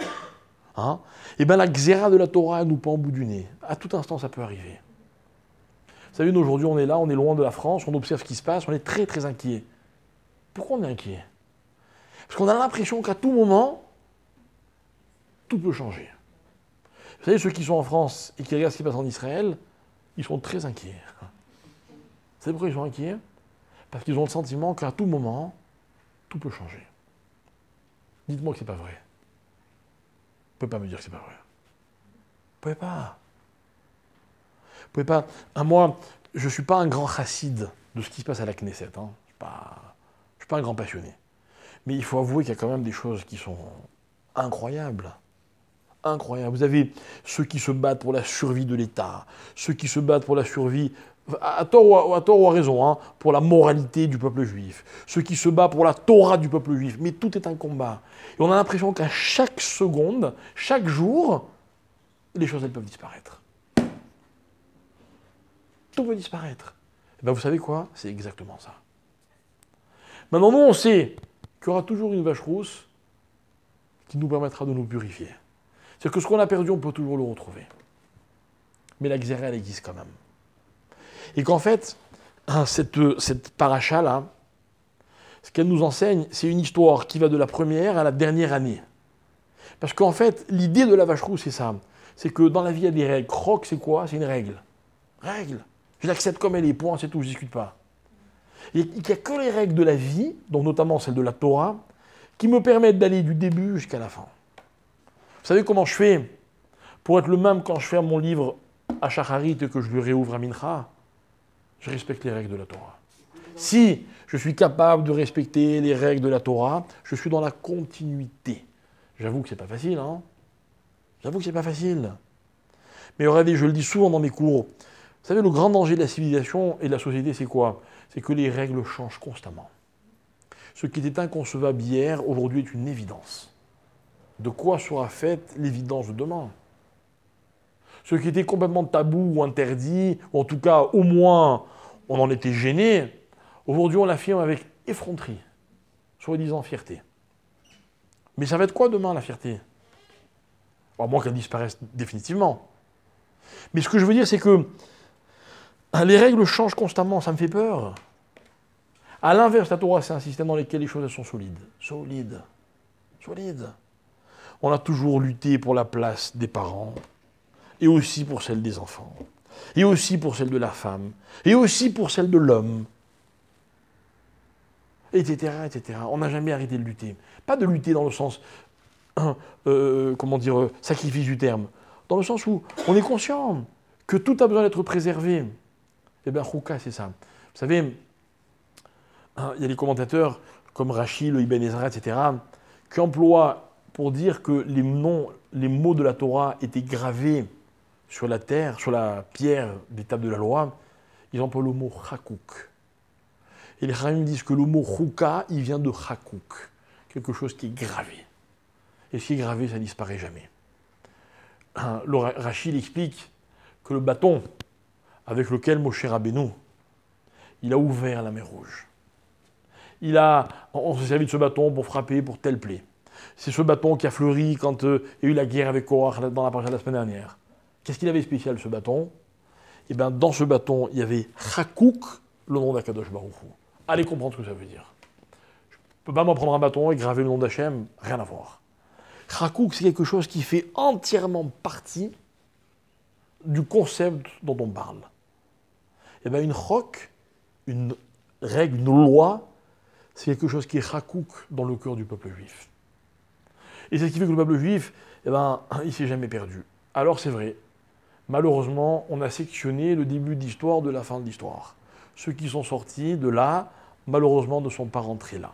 et bien la xéra de la Torah nous pend au bout du nez. À tout instant, ça peut arriver. Vous savez, nous, aujourd'hui, on est là, on est loin de la France, on observe ce qui se passe, on est très, très inquiet. Pourquoi on est inquiet? Parce qu'on a l'impression qu'à tout moment, tout peut changer. Vous savez, ceux qui sont en France et qui regardent ce qui se passe en Israël, ils sont très inquiets. Vous savez pourquoi ils sont inquiets? Parce qu'ils ont le sentiment qu'à tout moment, tout peut changer. Dites-moi que c'est pas vrai. Vous ne pouvez pas me dire que c'est pas vrai. Vous pouvez pas. Vous pouvez pas. Moi, je ne suis pas un grand chassid de ce qui se passe à la Knesset. Je ne suis pas un grand passionné. Mais il faut avouer qu'il y a quand même des choses qui sont incroyables. Incroyables. Vous avez ceux qui se battent pour la survie de l'État, ceux qui se battent pour la survie, à tort ou à raison, pour la moralité du peuple juif, ceux qui se battent pour la Torah du peuple juif. Mais tout est un combat. Et on a l'impression qu'à chaque seconde, chaque jour, les choses elles peuvent disparaître. tout peut disparaître. Et bien vous savez quoi? C'est exactement ça. Maintenant, nous, on sait qu'il y aura toujours une vache rousse qui nous permettra de nous purifier. C'est que ce qu'on a perdu, on peut toujours le retrouver. Mais la xéra, elle existe quand même. Et qu'en fait, cette paracha-là, ce qu'elle nous enseigne, c'est une histoire qui va de la première à la dernière année. Parce qu'en fait, l'idée de la vache rousse, c'est ça. C'est que dans la vie, il y a des règles. Croc, c'est quoi? C'est une règle. Règle. Je l'accepte comme elle est, point, c'est tout, je ne discute pas. Il n'y a que les règles de la vie, donc notamment celles de la Torah, qui me permettent d'aller du début jusqu'à la fin. Vous savez comment je fais pour être le même quand je ferme mon livre à Shacharit et que je le réouvre à Mincha? Je respecte les règles de la Torah. Si je suis capable de respecter les règles de la Torah, je suis dans la continuité. J'avoue que c'est pas facile, hein? J'avoue que c'est pas facile. Mais regardez, je le dis souvent dans mes cours. Vous savez, le grand danger de la civilisation et de la société, c'est quoi? C'est que les règles changent constamment. Ce qui était inconcevable hier, aujourd'hui est une évidence. De quoi sera faite l'évidence de demain? Ce qui était complètement tabou ou interdit, ou en tout cas, au moins, on en était gêné, aujourd'hui on l'affirme avec effronterie, soi-disant fierté. Mais ça va être quoi demain, la fierté? À moins qu'elle disparaisse définitivement. Mais ce que je veux dire, c'est que les règles changent constamment, ça me fait peur. À l'inverse, la Torah, c'est un système dans lequel les choses elles sont solides. Solides. Solides. On a toujours lutté pour la place des parents, et aussi pour celle des enfants, et aussi pour celle de la femme, et aussi pour celle de l'homme, etc., etc. On n'a jamais arrêté de lutter. Pas de lutter dans le sens, sacrifice du terme, dans le sens où on est conscient que tout a besoin d'être préservé. Eh bien, Chouka, c'est ça. Vous savez, il y a des commentateurs comme Rashi, le Ibn Ezra, etc., qui emploient pour dire que les mots de la Torah étaient gravés sur la terre, sur la pierre des tables de la loi, ils emploient le mot chakouk. Et les Chachamim disent que le mot chouka, il vient de chakouk, quelque chose qui est gravé. Et ce qui est gravé, ça ne disparaît jamais. Rachid explique que le bâton avec lequel Moshe Rabbeinu, il a ouvert la mer Rouge. On s'est servi de ce bâton pour frapper pour telle plaie. C'est ce bâton qui a fleuri quand il y a eu la guerre avec Korach dans la paracha de la semaine dernière. Qu'est-ce qu'il avait spécial, ce bâton? Eh bien, dans ce bâton, il y avait Chakouk, le nom d'Akadosh Baruch Hu. Allez comprendre ce que ça veut dire. Je ne peux pas m'en prendre un bâton et graver le nom d'Hachem, rien à voir. Chakouk, c'est quelque chose qui fait entièrement partie du concept dont on parle. Eh bien, une chok, une règle, une loi, c'est quelque chose qui est chakouk dans le cœur du peuple juif. Et c'est ce qui fait que le peuple juif, eh ben, il ne s'est jamais perdu. Alors c'est vrai, malheureusement, on a sectionné le début de l'histoire de la fin de l'histoire. Ceux qui sont sortis de là, malheureusement, ne sont pas rentrés là.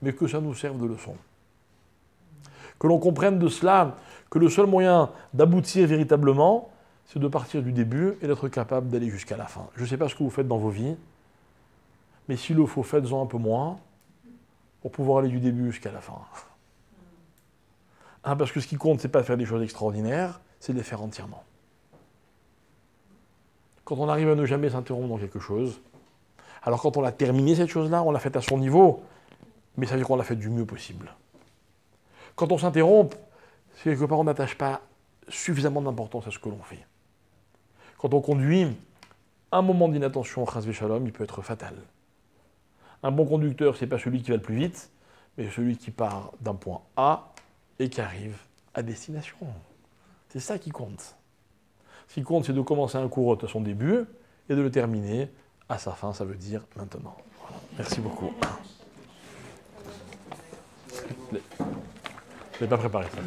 Mais que ça nous serve de leçon. Que l'on comprenne de cela que le seul moyen d'aboutir véritablement, c'est de partir du début et d'être capable d'aller jusqu'à la fin. Je ne sais pas ce que vous faites dans vos vies, mais s'il le faut, faites-en un peu moins pour pouvoir aller du début jusqu'à la fin. Parce que ce qui compte, ce n'est pas de faire des choses extraordinaires, c'est de les faire entièrement. Quand on arrive à ne jamais s'interrompre dans quelque chose, alors quand on a terminé cette chose-là, on l'a faite à son niveau, mais ça veut dire qu'on l'a fait du mieux possible. Quand on s'interrompt, c'est quelque part on n'attache pas suffisamment d'importance à ce que l'on fait. Quand on conduit, un moment d'inattention, chas v'shalom, il peut être fatal. Un bon conducteur, ce n'est pas celui qui va le plus vite, mais celui qui part d'un point A et qui arrive à destination. C'est ça qui compte. Ce qui compte, c'est de commencer un cours à son début et de le terminer à sa fin, ça veut dire maintenant. Voilà. Merci beaucoup. Je ne l'ai pas préparé ça.